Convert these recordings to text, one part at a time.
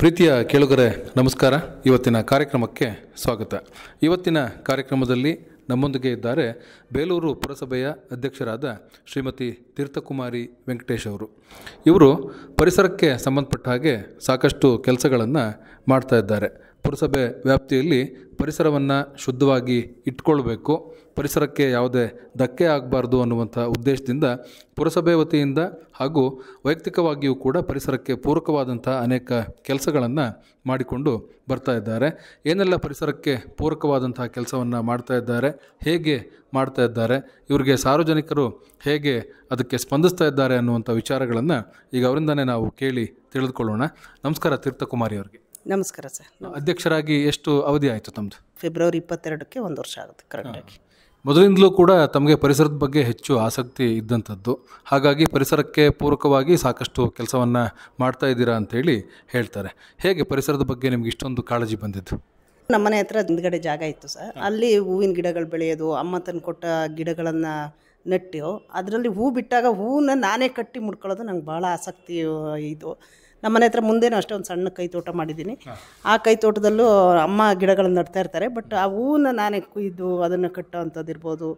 ಪ್ರೀತಿಯ ಕೇಳುಗರೆ ನಮಸ್ಕಾರ. ಇವತ್ತಿನ ಕಾರ್ಯಕ್ರಮಕ್ಕೆ ಸ್ವಾಗತ. ಇವತ್ತಿನ ಕಾರ್ಯಕ್ರಮದಲ್ಲಿ ನಮ್ಮೊಂದಿಗೆ ಇದ್ದಾರೆ ಬೇಲೂರು ಪುರಸಭೆಯ ಅಧ್ಯಕ್ಷರಾದ ಶ್ರೀಮತಿ ತೀರ್ಥಕುಮಾರಿ ವೆಂಕಟೇಶ್ ಅವರು. ಇವರು ಪರಿಸರಕ್ಕೆ ಸಂಬಂಧಪಟ್ಟ ಹಾಗೆ ಸಾಕಷ್ಟು ಕೆಲಸಗಳನ್ನು ಮಾಡ್ತಾ ಇದ್ದಾರೆ. ಪುರಸಭೆ ವ್ಯಾಪ್ತಿಯಲ್ಲಿ ಪರಿಸರವನ್ನು ಶುದ್ಧವಾಗಿ ಇಟ್ಕೊಳ್ಬೇಕು, ಪರಿಸರಕ್ಕೆ ಯಾವುದೇ ಧಕ್ಕೆ ಆಗಬಾರ್ದು ಅನ್ನುವಂಥ ಉದ್ದೇಶದಿಂದ ಪುರಸಭೆ ವತಿಯಿಂದ ಹಾಗೂ ವೈಯಕ್ತಿಕವಾಗಿಯೂ ಕೂಡ ಪರಿಸರಕ್ಕೆ ಪೂರಕವಾದಂಥ ಅನೇಕ ಕೆಲಸಗಳನ್ನು ಮಾಡಿಕೊಂಡು ಬರ್ತಾ ಇದ್ದಾರೆ. ಏನೆಲ್ಲ ಪರಿಸರಕ್ಕೆ ಪೂರಕವಾದಂಥ ಕೆಲಸವನ್ನು ಮಾಡ್ತಾ ಇದ್ದಾರೆ, ಹೇಗೆ ಮಾಡ್ತಾ ಇದ್ದಾರೆ, ಇವರಿಗೆ ಸಾರ್ವಜನಿಕರು ಹೇಗೆ ಅದಕ್ಕೆ ಸ್ಪಂದಿಸ್ತಾ ಇದ್ದಾರೆ ಅನ್ನುವಂಥ ವಿಚಾರಗಳನ್ನು ಈಗ ಅವರಿಂದನೇ ನಾವು ಕೇಳಿ ತಿಳಿದುಕೊಳ್ಳೋಣ. ನಮಸ್ಕಾರ ತೀರ್ಥಕುಮಾರಿ ಅವರಿಗೆ. ನಮಸ್ಕಾರ ಸರ್. ಅಧ್ಯಕ್ಷರಾಗಿ ಎಷ್ಟು ಅವಧಿ ಆಯಿತು ತಮ್ಮದು? ಫೆಬ್ರವರಿ 22ಕ್ಕೆ 1 ವರ್ಷ ಆಗುತ್ತೆ ಕರೆಕ್ಟಾಗಿ. ಮೊದಲಿಂದಲೂ ಕೂಡ ತಮಗೆ ಪರಿಸರದ ಬಗ್ಗೆ ಹೆಚ್ಚು ಆಸಕ್ತಿ ಇದ್ದಂಥದ್ದು, ಹಾಗಾಗಿ ಪರಿಸರಕ್ಕೆ ಪೂರಕವಾಗಿ ಸಾಕಷ್ಟು ಕೆಲಸವನ್ನು ಮಾಡ್ತಾ ಇದ್ದೀರಾ ಅಂಥೇಳಿ ಹೇಳ್ತಾರೆ. ಹೇಗೆ ಪರಿಸರದ ಬಗ್ಗೆ ನಿಮ್ಗೆ ಇಷ್ಟೊಂದು ಕಾಳಜಿ ಬಂದಿದ್ದು? ನಮ್ಮನೆ ಹತ್ರ ಹಿಂದ್ಗಡೆ ಜಾಗ ಇತ್ತು ಸರ್. ಅಲ್ಲಿ ಹೂವಿನ ಗಿಡಗಳು ಬೆಳೆಯೋದು, ಅಮ್ಮ ತಂದು ಕೊಟ್ಟ ಗಿಡಗಳನ್ನು ನೆಟ್ಟು ಅದರಲ್ಲಿ ಹೂ ಬಿಟ್ಟಾಗ ಹೂವನ್ನ ನಾನೇ ಕಟ್ಟಿ ಮುಡ್ಕೊಳ್ಳೋದು ನಂಗೆ ಭಾಳ ಆಸಕ್ತಿ ಇದು. ನಮ್ಮನೆ ಹತ್ರ ಮುಂದೆನೂ ಅಷ್ಟೇ ಒಂದು ಸಣ್ಣ ಕೈ ತೋಟ ಮಾಡಿದ್ದೀನಿ. ಆ ಕೈ ತೋಟದಲ್ಲೂ ಅಮ್ಮ ಗಿಡಗಳನ್ನು ನಡ್ತಾ ಇರ್ತಾರೆ. ಬಟ್ ಆ ಹೂವನ್ನ ನಾನೇ ಕುಯ್ದು ಅದನ್ನು ಕಟ್ಟೋ ಅಂಥದ್ದು ಇರ್ಬೋದು,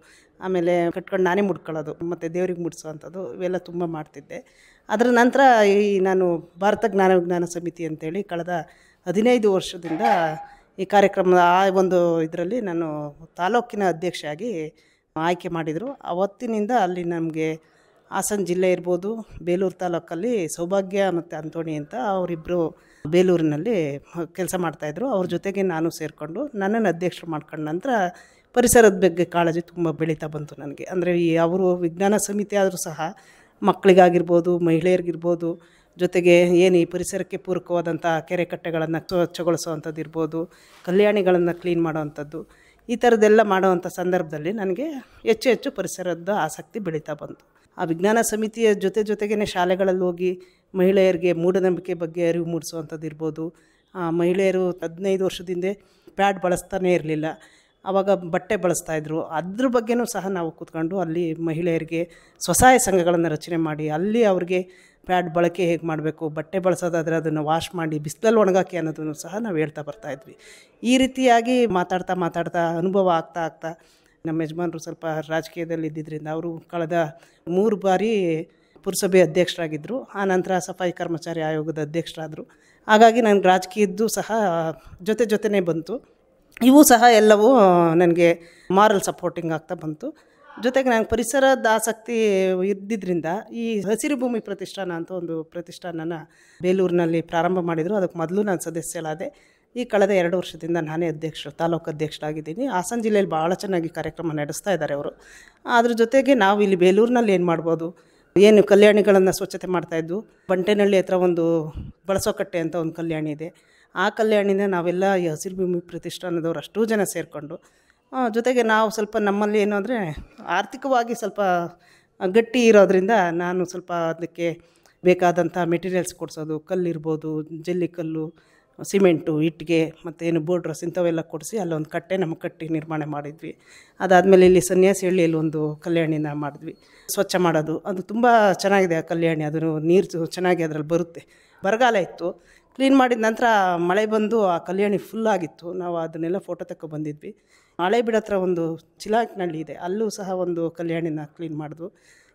ಆಮೇಲೆ ಕಟ್ಕೊಂಡು ನಾನೇ ಮುಡ್ಕೊಳ್ಳೋದು ಮತ್ತು ದೇವ್ರಿಗೆ ಮುಡಿಸೋ ಅಂಥದ್ದು, ಇವೆಲ್ಲ ತುಂಬ ಮಾಡ್ತಿದ್ದೆ. ಅದರ ನಂತರ ನಾನು ಭಾರತ ಜ್ಞಾನ ವಿಜ್ಞಾನ ಸಮಿತಿ ಅಂತೇಳಿ ಕಳೆದ 15 ವರ್ಷದಿಂದ ಈ ಕಾರ್ಯಕ್ರಮದ ಆ ಒಂದು ಇದರಲ್ಲಿ ನಾನು ತಾಲೂಕಿನ ಅಧ್ಯಕ್ಷೆಯಾಗಿ ಆಯ್ಕೆ ಮಾಡಿದರು. ಅವತ್ತಿನಿಂದ ಅಲ್ಲಿ ನಮಗೆ ಹಾಸನ ಜಿಲ್ಲೆ ಇರ್ಬೋದು, ಬೇಲೂರು ತಾಲೂಕಲ್ಲಿ ಸೌಭಾಗ್ಯ ಮತ್ತು ಅಂತೋಣಿ ಅಂತ ಅವರಿಬ್ಬರು ಬೇಲೂರಿನಲ್ಲಿ ಕೆಲಸ ಮಾಡ್ತಾಯಿದ್ರು. ಅವ್ರ ಜೊತೆಗೆ ನಾನು ಸೇರಿಕೊಂಡು ನನ್ನನ್ನು ಅಧ್ಯಕ್ಷರು ಮಾಡ್ಕೊಂಡ ನಂತರ ಪರಿಸರದ ಬಗ್ಗೆ ಕಾಳಜಿ ತುಂಬ ಬೆಳೀತಾ ಬಂತು ನನಗೆ. ಅಂದರೆ ಅವರು ವಿಜ್ಞಾನ ಸಮಿತಿ ಆದರೂ ಸಹ ಮಕ್ಕಳಿಗಾಗಿರ್ಬೋದು, ಮಹಿಳೆಯರಿಗಿರ್ಬೋದು, ಜೊತೆಗೆ ಏನು ಈ ಪರಿಸರಕ್ಕೆ ಪೂರಕವಾದಂಥ ಕೆರೆ ಕಟ್ಟೆಗಳನ್ನು ಸ್ವಚ್ಛಗೊಳಿಸೋವಂಥದ್ದು ಇರ್ಬೋದು, ಕಲ್ಯಾಣಿಗಳನ್ನು ಕ್ಲೀನ್ ಮಾಡೋವಂಥದ್ದು, ಈ ಥರದ್ದೆಲ್ಲ ಮಾಡೋವಂಥ ಸಂದರ್ಭದಲ್ಲಿ ನನಗೆ ಹೆಚ್ಚು ಹೆಚ್ಚು ಪರಿಸರದ ಆಸಕ್ತಿ ಬೆಳೀತಾ ಬಂತು. ಆ ವಿಜ್ಞಾನ ಸಮಿತಿಯ ಜೊತೆಗೇ ಶಾಲೆಗಳಲ್ಲಿ ಹೋಗಿ ಮಹಿಳೆಯರಿಗೆ ಮೂಢನಂಬಿಕೆ ಬಗ್ಗೆ ಅರಿವು ಮೂಡಿಸುವಂಥದ್ದು ಇರ್ಬೋದು. ಮಹಿಳೆಯರು 15 ವರ್ಷದಿಂದ ಪ್ಯಾಡ್ ಬಳಸ್ತಾನೇ ಇರಲಿಲ್ಲ, ಆವಾಗ ಬಟ್ಟೆ ಬಳಸ್ತಾಯಿದ್ರು. ಅದ್ರ ಬಗ್ಗೆನೂ ಸಹ ನಾವು ಕೂತ್ಕೊಂಡು ಅಲ್ಲಿ ಮಹಿಳೆಯರಿಗೆ ಸ್ವಸಹಾಯ ಸಂಘಗಳನ್ನು ರಚನೆ ಮಾಡಿ ಅಲ್ಲಿ ಅವ್ರಿಗೆ ಪ್ಯಾಡ್ ಬಳಕೆ ಹೇಗೆ ಮಾಡಬೇಕು, ಬಟ್ಟೆ ಬಳಸೋದಾದರೆ ಅದನ್ನು ವಾಶ್ ಮಾಡಿ ಬಿಸಿಲಲ್ಲಿ ಒಣಗಾಕಿ ಅನ್ನೋದನ್ನು ಸಹ ನಾವು ಹೇಳ್ತಾ ಬರ್ತಾಯಿದ್ವಿ. ಈ ರೀತಿಯಾಗಿ ಮಾತಾಡ್ತಾ ಅನುಭವ ಆಗ್ತಾ ನಮ್ಮ ಯಜಮಾನರು ಸ್ವಲ್ಪ ರಾಜಕೀಯದಲ್ಲಿ ಇದ್ದಿದ್ದರಿಂದ ಅವರು ಕಳೆದ 3 ಬಾರಿ ಪುರಸಭೆ ಅಧ್ಯಕ್ಷರಾಗಿದ್ದರು. ಆನಂತರ ಸಫಾಯಿ ಕರ್ಮಚಾರಿ ಆಯೋಗದ ಅಧ್ಯಕ್ಷರಾದರು. ಹಾಗಾಗಿ ನನಗೆ ರಾಜಕೀಯದ್ದು ಸಹ ಜೊತೆನೇ ಬಂತು. ಇವು ಸಹ ಎಲ್ಲವೂ ನನಗೆ ಮಾರಲ್ ಸಪೋರ್ಟಿಂಗ್ ಆಗ್ತಾ ಬಂತು. ಜೊತೆಗೆ ನನಗೆ ಪರಿಸರದ ಆಸಕ್ತಿ ಇದ್ದಿದ್ದರಿಂದ ಈ ಹಸಿರು ಭೂಮಿ ಪ್ರತಿಷ್ಠಾನ ಅಂತ ಒಂದು ಪ್ರತಿಷ್ಠಾನನ ಬೇಲೂರಿನಲ್ಲಿ ಪ್ರಾರಂಭ ಮಾಡಿದರು. ಅದಕ್ಕೆ ಮೊದಲು ನಾನು ಸದಸ್ಯಳಾದೆ. ಈ ಕಳೆದ 2 ವರ್ಷದಿಂದ ನಾನೇ ತಾಲೂಕು ಅಧ್ಯಕ್ಷರಾಗಿದ್ದೀನಿ. ಹಾಸನ ಜಿಲ್ಲೆಯಲ್ಲಿ ಭಾಳ ಚೆನ್ನಾಗಿ ಕಾರ್ಯಕ್ರಮ ನಡೆಸ್ತಾ ಇದ್ದಾರೆ ಅವರು. ಅದ್ರ ಜೊತೆಗೆ ನಾವು ಇಲ್ಲಿ ಬೇಲೂರಿನಲ್ಲಿ ಏನು ಮಾಡ್ಬೋದು, ಏನು ಕಲ್ಯಾಣಿಗಳನ್ನು ಸ್ವಚ್ಛತೆ ಮಾಡ್ತಾಯಿದ್ವು. ಬಂಟೆನಹಳ್ಳಿ ಹತ್ರ ಒಂದು ಬಳಸೋಕಟ್ಟೆ ಅಂತ ಒಂದು ಕಲ್ಯಾಣಿ ಇದೆ. ಆ ಕಲ್ಯಾಣಿನ ನಾವೆಲ್ಲ ಈ ಹಸಿರು ಭೂಮಿ ಪ್ರತಿಷ್ಠಾನದವ್ರು ಅಷ್ಟೂ ಜನ ಸೇರಿಕೊಂಡು, ಜೊತೆಗೆ ನಾವು ಸ್ವಲ್ಪ ನಮ್ಮಲ್ಲಿ ಏನು ಅಂದರೆ ಆರ್ಥಿಕವಾಗಿ ಸ್ವಲ್ಪ ಗಟ್ಟಿ ಇರೋದರಿಂದ ನಾನು ಸ್ವಲ್ಪ ಅದಕ್ಕೆ ಬೇಕಾದಂಥ ಮೆಟೀರಿಯಲ್ಸ್ ಕೊಡಿಸೋದು, ಕಲ್ಲಿರ್ಬೋದು, ಜಲ್ಲಿ ಕಲ್ಲು, ಸಿಮೆಂಟು, ಇಟ್ಟಿಗೆ ಮತ್ತು ಏನು ಬೋರ್ಡ್ರಸ್ ಇಂಥವೆಲ್ಲ ಕೊಡಿಸಿ ಅಲ್ಲೊಂದು ಕಟ್ಟಿ ನಿರ್ಮಾಣ ಮಾಡಿದ್ವಿ. ಅದಾದಮೇಲೆ ಇಲ್ಲಿ ಸನ್ಯಾಸಿಹಳ್ಳಿಯಲ್ಲಿ ಒಂದು ಕಲ್ಯಾಣಿನ ಮಾಡಿದ್ವಿ. ಸ್ವಚ್ಛ ಮಾಡೋದು ಅದು ತುಂಬ ಚೆನ್ನಾಗಿದೆ ಆ ಕಲ್ಯಾಣಿ. ಅದು ನೀರು ಚೆನ್ನಾಗಿ ಅದರಲ್ಲಿ ಬರುತ್ತೆ. ಬರಗಾಲ ಇತ್ತು, ಕ್ಲೀನ್ ಮಾಡಿದ ನಂತರ ಮಳೆ ಬಂದು ಆ ಕಲ್ಯಾಣಿ ಫುಲ್ಲಾಗಿತ್ತು. ನಾವು ಅದನ್ನೆಲ್ಲ ಫೋಟೋ ಬಂದಿದ್ವಿ. ಹಳೇಬೀಡು ಹತ್ರ ಒಂದು ಚಿಲಾಕ್ನಹಳ್ಳಿ ಇದೆ, ಅಲ್ಲೂ ಸಹ ಒಂದು ಕಲ್ಯಾಣಿನ ಕ್ಲೀನ್ ಮಾಡಿದ್ವು.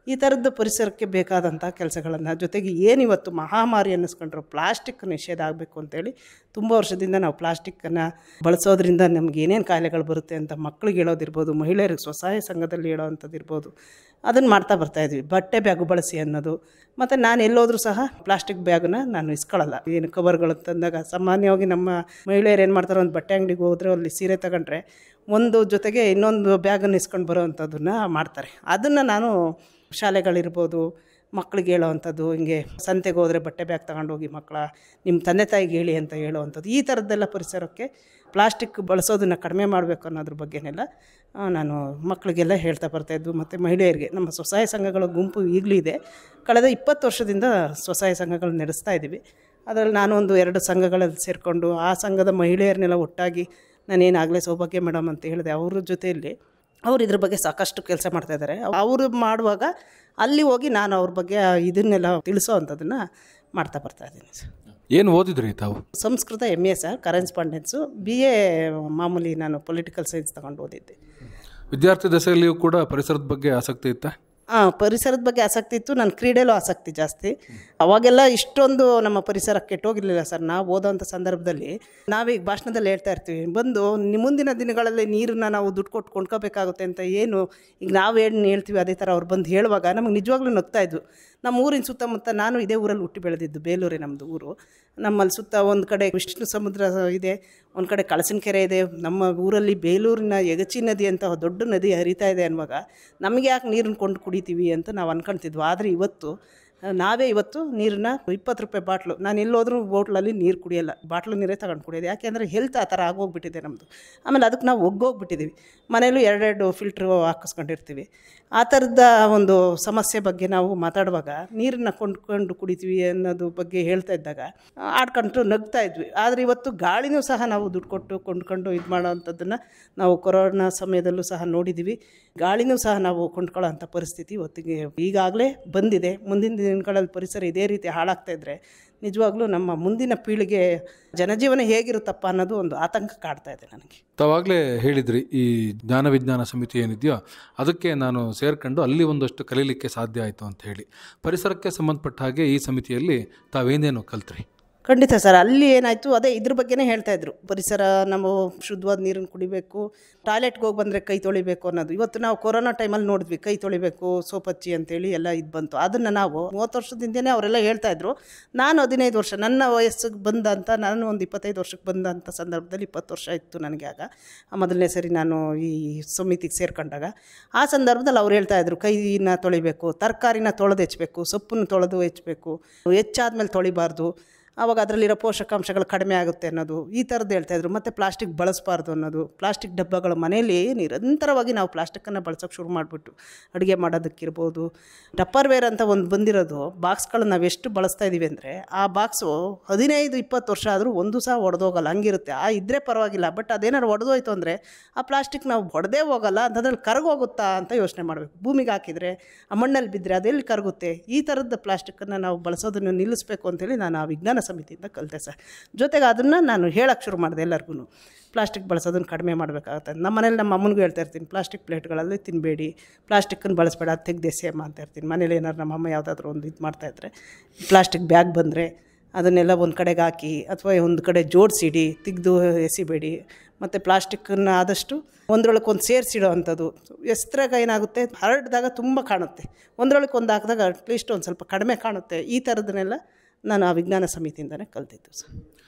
ಈ ಥರದ್ದು ಪರಿಸರಕ್ಕೆ ಬೇಕಾದಂಥ ಕೆಲಸಗಳನ್ನು, ಜೊತೆಗೆ ಏನಿವತ್ತು ಮಹಾಮಾರಿ ಅನ್ನಿಸ್ಕೊಂಡ್ರು ಪ್ಲಾಸ್ಟಿಕ್ ನಿಷೇಧ ಆಗಬೇಕು ಅಂತೇಳಿ ತುಂಬ ವರ್ಷದಿಂದ ನಾವು ಪ್ಲಾಸ್ಟಿಕ್ಕನ್ನು ಬಳಸೋದ್ರಿಂದ ನಮ್ಗೆ ಏನೇನು ಕಾಯಿಲೆಗಳು ಬರುತ್ತೆ ಅಂತ ಮಕ್ಕಳಿಗೆ ಹೇಳೋದಿರ್ಬೋದು, ಮಹಿಳೆಯರಿಗೆ ಸ್ವಸಹಾಯ ಸಂಘದಲ್ಲಿ ಹೇಳೋವಂಥದ್ದು ಇರ್ಬೋದು, ಅದನ್ನು ಮಾಡ್ತಾ ಬರ್ತಾಯಿದ್ವಿ. ಬಟ್ಟೆ ಬ್ಯಾಗು ಬಳಸಿ ಅನ್ನೋದು. ಮತ್ತು ನಾನು ಎಲ್ಲೋದ್ರೂ ಸಹ ಪ್ಲಾಸ್ಟಿಕ್ ಬ್ಯಾಗನ್ನ ನಾನು ಇಸ್ಕೊಳ್ಳಲ್ಲ. ಏನು ಕವರ್ಗಳು ತಂದಾಗ ಸಾಮಾನ್ಯವಾಗಿ ನಮ್ಮ ಮಹಿಳೆಯರು ಏನು ಮಾಡ್ತಾರೆ, ಒಂದು ಬಟ್ಟೆ ಅಂಗಡಿಗೆ ಹೋದರೆ ಅಲ್ಲಿ ಸೀರೆ ತಗೊಂಡ್ರೆ ಒಂದು ಜೊತೆಗೆ ಇನ್ನೊಂದು ಬ್ಯಾಗನ್ನು ಇಸ್ಕೊಂಡು ಬರೋವಂಥದ್ದನ್ನು ಮಾಡ್ತಾರೆ. ಅದನ್ನು ನಾನು ಶಾಲೆಗಳಿರ್ಬೋದು, ಮಕ್ಕಳಿಗೆ ಹೇಳೋವಂಥದ್ದು, ಹಿಂಗೆ ಸಂತೆಗೆ ಹೋದರೆ ಬಟ್ಟೆ ಬ್ಯಾಗ್ ತಗೊಂಡೋಗಿ ನಿಮ್ಮ ತಂದೆ ತಾಯಿಗೆ ಹೇಳಿ ಅಂತ ಹೇಳೋವಂಥದ್ದು, ಈ ಥರದ್ದೆಲ್ಲ ಪರಿಸರಕ್ಕೆ ಪ್ಲಾಸ್ಟಿಕ್ ಬಳಸೋದನ್ನು ಕಡಿಮೆ ಮಾಡಬೇಕು ಅನ್ನೋದ್ರ ಬಗ್ಗೆನೆಲ್ಲ ನಾನು ಮಕ್ಕಳಿಗೆಲ್ಲ ಹೇಳ್ತಾ ಬರ್ತಾಯಿದ್ವು. ಮತ್ತು ಮಹಿಳೆಯರಿಗೆ ನಮ್ಮ ಸ್ವಸಹಾಯ ಸಂಘಗಳ ಗುಂಪು ಈಗಲೂ ಇದೆ. ಕಳೆದ 20 ವರ್ಷದಿಂದ ಸ್ವಸಹಾಯ ಸಂಘಗಳು ನಡೆಸ್ತಾ ಇದ್ದೀವಿ. ಅದರಲ್ಲಿ ನಾನು ಒಂದು 2 ಸಂಘಗಳಲ್ಲಿ ಸೇರಿಕೊಂಡು ಆ ಸಂಘದ ಮಹಿಳೆಯರನ್ನೆಲ್ಲ ಒಟ್ಟಾಗಿ ನಾನೇನಾಗಲೇ ಸೌಭಾಗ್ಯ ಮೇಡಮ್ ಅಂತ ಹೇಳಿದೆ, ಅವ್ರ ಜೊತೆಯಲ್ಲಿ ಅವ್ರು ಇದ್ರ ಬಗ್ಗೆ ಸಾಕಷ್ಟು ಕೆಲಸ ಮಾಡ್ತಾಯಿದ್ದಾರೆ. ಅವರು ಮಾಡುವಾಗ ಅಲ್ಲಿ ಹೋಗಿ ನಾನು ಅವ್ರ ಬಗ್ಗೆ ಇದನ್ನೆಲ್ಲ ತಿಳಿಸೋ ಅಂಥದ್ದನ್ನು ಮಾಡ್ತಾ ಬರ್ತಾಯಿದ್ದೀನಿ ಸರ್. ಏನು ಓದಿದ್ರಿ ತಾವು? Sanskrit MA sir, correspondence. BA ಮಾಮೂಲಿ ನಾನು ಪೊಲಿಟಿಕಲ್ ಸೈನ್ಸ್ ತಗೊಂಡು ಓದಿದ್ದೆ. ವಿದ್ಯಾರ್ಥಿ ದಶೆಯಲ್ಲಿಯೂ ಕೂಡ ಪರಿಸರದ ಬಗ್ಗೆ ಆಸಕ್ತಿ ಇತ್ತಾ? ಪರಿಸರದ ಬಗ್ಗೆ ಆಸಕ್ತಿ ಇತ್ತು. ನನ್ನ ಕ್ರೀಡೆಯಲ್ಲೂ ಆಸಕ್ತಿ ಜಾಸ್ತಿ. ಅವಾಗೆಲ್ಲ ಇಷ್ಟೊಂದು ನಮ್ಮ ಪರಿಸರ ಕೆಟ್ಟೋಗಿರಲಿಲ್ಲ ಸರ್. ನಾವು ಓದೋವಂಥ ಸಂದರ್ಭದಲ್ಲಿ ನಾವೀಗ ಭಾಷಣದಲ್ಲಿ ಹೇಳ್ತಾ ಇರ್ತೀವಿ, ಬಂದು ಮುಂದಿನ ದಿನಗಳಲ್ಲಿ ನೀರನ್ನ ನಾವು ದುಡ್ಡು ಕೊಟ್ಟು ಕೊಂಡ್ಕೋಬೇಕಾಗುತ್ತೆ ಅಂತ. ಏನು ಈಗ ನಾವು ಏನು ಹೇಳ್ತೀವಿ ಅದೇ ಥರ ಅವ್ರು ಬಂದು ಹೇಳುವಾಗ ನಮಗೆ ನಿಜವಾಗ್ಲೂ ನಗ್ತಾಯಿದ್ವು. ನಮ್ಮ ಊರಿನ ಸುತ್ತಮುತ್ತ, ನಾನು ಇದೇ ಊರಲ್ಲಿ ಹುಟ್ಟಿ ಬೆಳೆದಿದ್ದು, ಬೇಲೂರೇ ನಮ್ಮದು ಊರು. ನಮ್ಮಲ್ಲಿ ಸುತ್ತ ಒಂದು ಕಡೆ ವಿಷ್ಣು ಸಮುದ್ರ ಇದೆ, ಒಂದು ಕಡೆ ಕಳಸನ ಕೆರೆ ಇದೆ. ನಮ್ಮ ಊರಲ್ಲಿ ಬೇಲೂರಿನ ಯಗಚಿ ನದಿ ಅಂತ ದೊಡ್ಡ ನದಿ ಹರಿತಾ ಇದೆ ಅನ್ನುವಾಗ ನಮಗೆ ಯಾಕೆ ನೀರನ್ನು ಕೊಂಡು ಕುಡಿತೀವಿ ಅಂತ ನಾವು ಅನ್ಕೊಳ್ತಿದ್ವಿ. ಆದರೆ ಇವತ್ತು ನಾವೇ ನೀರನ್ನ 20 ರೂಪಾಯಿ ಬಾಟ್ಲು, ನಾನು ಎಲ್ಲೋದ್ರೂ ಬೋಟ್ಲಲ್ಲಿ ನೀರು ಕುಡಿಯೋಲ್ಲ, ಬಾಟ್ಲು ನೀರೇ ತಗೊಂಡು ಕುಡಿಯೋದು. ಯಾಕೆಂದರೆ ಹೆಲ್ತ್ ಆ ಥರ ಆಗೋಗ್ಬಿಟ್ಟಿದೆ ನಮ್ಮದು. ಆಮೇಲೆ ಅದಕ್ಕೆ ನಾವು ಒಗ್ಗೋಗ್ಬಿಟ್ಟಿದ್ದೀವಿ. ಮನೇಲೂ 2 ಫಿಲ್ಟ್ರು ಹಾಕಿಸ್ಕೊಂಡಿರ್ತೀವಿ. ಆ ಥರದ ಒಂದು ಸಮಸ್ಯೆ ಬಗ್ಗೆ ನಾವು ಮಾತಾಡುವಾಗ ನೀರನ್ನು ಕೊಂಡ್ಕೊಂಡು ಕುಡಿತೀವಿ ಅನ್ನೋದು ಬಗ್ಗೆ ಹೇಳ್ತಾ ಇದ್ದಾಗ ಆಡ್ಕೊಂಡು ನಗ್ತಾ ಇದ್ವಿ. ಆದರೆ ಇವತ್ತು ಗಾಳಿನೂ ಸಹ ನಾವು ದುಡ್ಡು ಕೊಟ್ಟು ಕೊಂಡ್ಕೊಂಡು ಇದು ಮಾಡೋವಂಥದ್ದನ್ನು ನಾವು ಕೊರೋನಾ ಸಮಯದಲ್ಲೂ ಸಹ ನೋಡಿದ್ದೀವಿ. ಗಾಳಿನೂ ಸಹ ನಾವು ಕೊಂಡ್ಕೊಳ್ಳೋ ಅಂಥ ಪರಿಸ್ಥಿತಿ ಇವತ್ತಿಗೆ ಈಗಾಗಲೇ ಬಂದಿದೆ. ಮುಂದಿನ ದಿನಗಳಲ್ಲಿ ಪರಿಸರ ಇದೇ ರೀತಿ ಹಾಳಾಗ್ತಾ ಇದ್ದರೆ ನಿಜವಾಗ್ಲೂ ನಮ್ಮ ಮುಂದಿನ ಪೀಳಿಗೆ ಜನಜೀವನ ಹೇಗಿರುತ್ತಪ್ಪ ಅನ್ನೋದು ಒಂದು ಆತಂಕ ಕಾಡ್ತಾ ಇದೆ ನನಗೆ. ತಾವಾಗಲೇ ಹೇಳಿದ್ರಿ, ಈ ಜ್ಞಾನ ವಿಜ್ಞಾನ ಸಮಿತಿ ಏನಿದೆಯೋ ಅದಕ್ಕೆ ನಾನು ಸೇರ್ಕೊಂಡು ಅಲ್ಲಿ ಒಂದಷ್ಟು ಕಲೀಲಿಕ್ಕೆ ಸಾಧ್ಯ ಆಯಿತು ಅಂತ ಹೇಳಿ. ಪರಿಸರಕ್ಕೆ ಸಂಬಂಧಪಟ್ಟ ಹಾಗೆ ಈ ಸಮಿತಿಯಲ್ಲಿ ತಾವೇನೇನು ಕಲ್ತ್ರಿ? ಖಂಡಿತ ಸರ್. ಅಲ್ಲಿ ಏನಾಯಿತು, ಅದೇ ಇದ್ರ ಬಗ್ಗೆನೇ ಹೇಳ್ತಾಯಿದ್ರು. ಪರಿಸರ, ನಾವು ಶುದ್ಧವಾದ ನೀರನ್ನು ಕುಡಿಬೇಕು, ಟಾಯ್ಲೆಟ್ಗೆ ಹೋಗಿ ಬಂದರೆ ಕೈ ತೊಳಿಬೇಕು ಅನ್ನೋದು. ಇವತ್ತು ನಾವು ಕೊರೋನಾ ಟೈಮಲ್ಲಿ ನೋಡಿದ್ವಿ, ಕೈ ತೊಳಿಬೇಕು ಸೋಪ್ ಹಚ್ಚಿ ಅಂತೇಳಿ ಎಲ್ಲ ಇದು ಬಂತು. ಅದನ್ನು ನಾವು 30 ವರ್ಷದಿಂದನೇ ಅವರೆಲ್ಲ ಹೇಳ್ತಾಯಿದ್ರು. ನಾನು 15 ವರ್ಷ, ನನ್ನ ವಯಸ್ಸಿಗೆ ಬಂದಂಥ, ನಾನು ಒಂದು 25 ವರ್ಷಕ್ಕೆ ಬಂದಂಥ ಸಂದರ್ಭದಲ್ಲಿ 20 ವರ್ಷ ಇತ್ತು ನನಗೆ. ಆಗ ಮೊದಲನೇ ಸರಿ ನಾನು ಈ ಸಮಿತಿಗೆ ಸೇರ್ಕೊಂಡಾಗ ಆ ಸಂದರ್ಭದಲ್ಲಿ ಅವ್ರು ಹೇಳ್ತಾಯಿದ್ರು, ಕೈನ ತೊಳಿಬೇಕು, ತರಕಾರಿನ ತೊಳೆದು ಹೆಚ್ಚಬೇಕು, ಸೊಪ್ಪನ್ನು ತೊಳೆದು ಹೆಚ್ಚಬೇಕು, ಹೆಚ್ಚಾದ್ಮೇಲೆ ತೊಳಿಬಾರ್ದು, ಆವಾಗ ಅದರಲ್ಲಿರೋ ಪೋಷಕಾಂಶಗಳು ಕಡಿಮೆ ಆಗುತ್ತೆ ಅನ್ನೋದು, ಈ ಥರದ್ದು ಹೇಳ್ತಾಯಿದ್ರು. ಮತ್ತು ಪ್ಲಾಸ್ಟಿಕ್ ಬಳಸಬಾರ್ದು ಅನ್ನೋದು. ಪ್ಲಾಸ್ಟಿಕ್ ಡಬ್ಬಗಳು ಮನೇಲಿ ನಿರಂತರವಾಗಿ ನಾವು ಪ್ಲಾಸ್ಟಿಕ್ಕನ್ನು ಬಳಸೋಕ್ಕೆ ಶುರು ಮಾಡಿಬಿಟ್ಟು ಅಡುಗೆ ಮಾಡೋದಕ್ಕಿರ್ಬೋದು. ಟಪ್ಪರ್ವೇರ್ ಅಂತ ಒಂದು ಬಂದಿರೋದು ಬಾಕ್ಸ್ಗಳನ್ನ ನಾವು ಎಷ್ಟು ಬಳಸ್ತಾ ಇದ್ದೀವಿ ಅಂದರೆ, ಆ ಬಾಕ್ಸು 15-20 ವರ್ಷ ಆದರೂ ಒಂದು ಸಹ ಒಡೆದೋಗಲ್ಲ, ಹಂಗಿರುತ್ತೆ. ಇದ್ದರೆ ಪರವಾಗಿಲ್ಲ. ಬಟ್ ಅದೇನಾದ್ರು ಒಡೆದೋಯ್ತು ಅಂದರೆ ಆ ಪ್ಲಾಸ್ಟಿಕ್ ನಾವು ಹೊಡೆದೇ ಹೋಗಲ್ಲ, ಅಂಥದ್ರಲ್ಲಿ ಕರಗೋಗುತ್ತಾ ಅಂತ ಯೋಚನೆ ಮಾಡಬೇಕು. ಭೂಮಿಗೆ ಹಾಕಿದರೆ, ಆ ಮಣ್ಣಲ್ಲಿ ಬಿದ್ದರೆ ಅದೆಲ್ಲಿ ಕರಗುತ್ತೆ. ಈ ಥರದ ಪ್ಲಾಸ್ಟಿಕ್ಕನ್ನು ನಾವು ಬಳಸೋದನ್ನು ನಿಲ್ಲಿಸಬೇಕು ಅಂತೇಳಿ ನಾನು ಆ ವಿಜ್ಞಾನ ಸಮಿತಿಯಿಂದ ಕಲಿತೆ ಸರ್. ಜೊತೆಗೆ ಅದನ್ನು ನಾನು ಹೇಳೋಕ್ಕೆ ಶುರು ಮಾಡಿದೆ ಎಲ್ಲರಿಗೂ, ಪ್ಲಾಸ್ಟಿಕ್ ಬಳಸೋದನ್ನು ಕಡಿಮೆ ಮಾಡಬೇಕಾಗುತ್ತೆ. ನಮ್ಮ ಮನೇಲಿ ನಮ್ಮ ಅಮ್ಮನಿಗೂ ಹೇಳ್ತಾ ಇರ್ತೀನಿ, ಪ್ಲಾಸ್ಟಿಕ್ ಪ್ಲೇಟ್ಗಳಲ್ಲಿ ತಿನ್ನಬೇಡಿ, ಪ್ಲಾಸ್ಟಿಕ್ಕನ್ನು ಬಳಸಬೇಡ, ತೆಗ್ದೆಸೆಯಮ್ಮ ಅಂತ ಇರ್ತೀನಿ. ಮನೇಲಿ ಏನಾದ್ರು ನಮ್ಮಮ್ಮ ಯಾವುದಾದ್ರೂ ಒಂದು ಇದು ಮಾಡ್ತಾಯಿದ್ರೆ, ಪ್ಲಾಸ್ಟಿಕ್ ಬ್ಯಾಗ್ ಬಂದರೆ ಅದನ್ನೆಲ್ಲ ಒಂದು ಕಡೆಗೆ ಹಾಕಿ ಅಥವಾ ಒಂದು ಕಡೆ ಜೋಡಿಸಿಡಿ, ತೆಗೆದು ಎಸಿಬೇಡಿ. ಮತ್ತು ಪ್ಲಾಸ್ಟಿಕ್ಕನ್ನು ಆದಷ್ಟು ಒಂದರೊಳಗೆ ಒಂದು ಸೇರಿಸಿಡೋ ಅಂಥದ್ದು. ಎಸ್ತ್ರಾಗ ಏನಾಗುತ್ತೆ, ಹರಡಿದಾಗ ತುಂಬ ಕಾಣುತ್ತೆ, ಒಂದರೊಳಗೆ ಒಂದು ಹಾಕಿದಾಗ ಅಟ್ಲೀಸ್ಟ್ ಒಂದು ಸ್ವಲ್ಪ ಕಡಿಮೆ ಕಾಣುತ್ತೆ. ಈ ಥರದನ್ನೆಲ್ಲ ನಾನು ಆ ವಿಜ್ಞಾನ ಸಮಿತಿಯಿಂದನೇ ಕಲ್ತಿದ್ದು ಸರ್.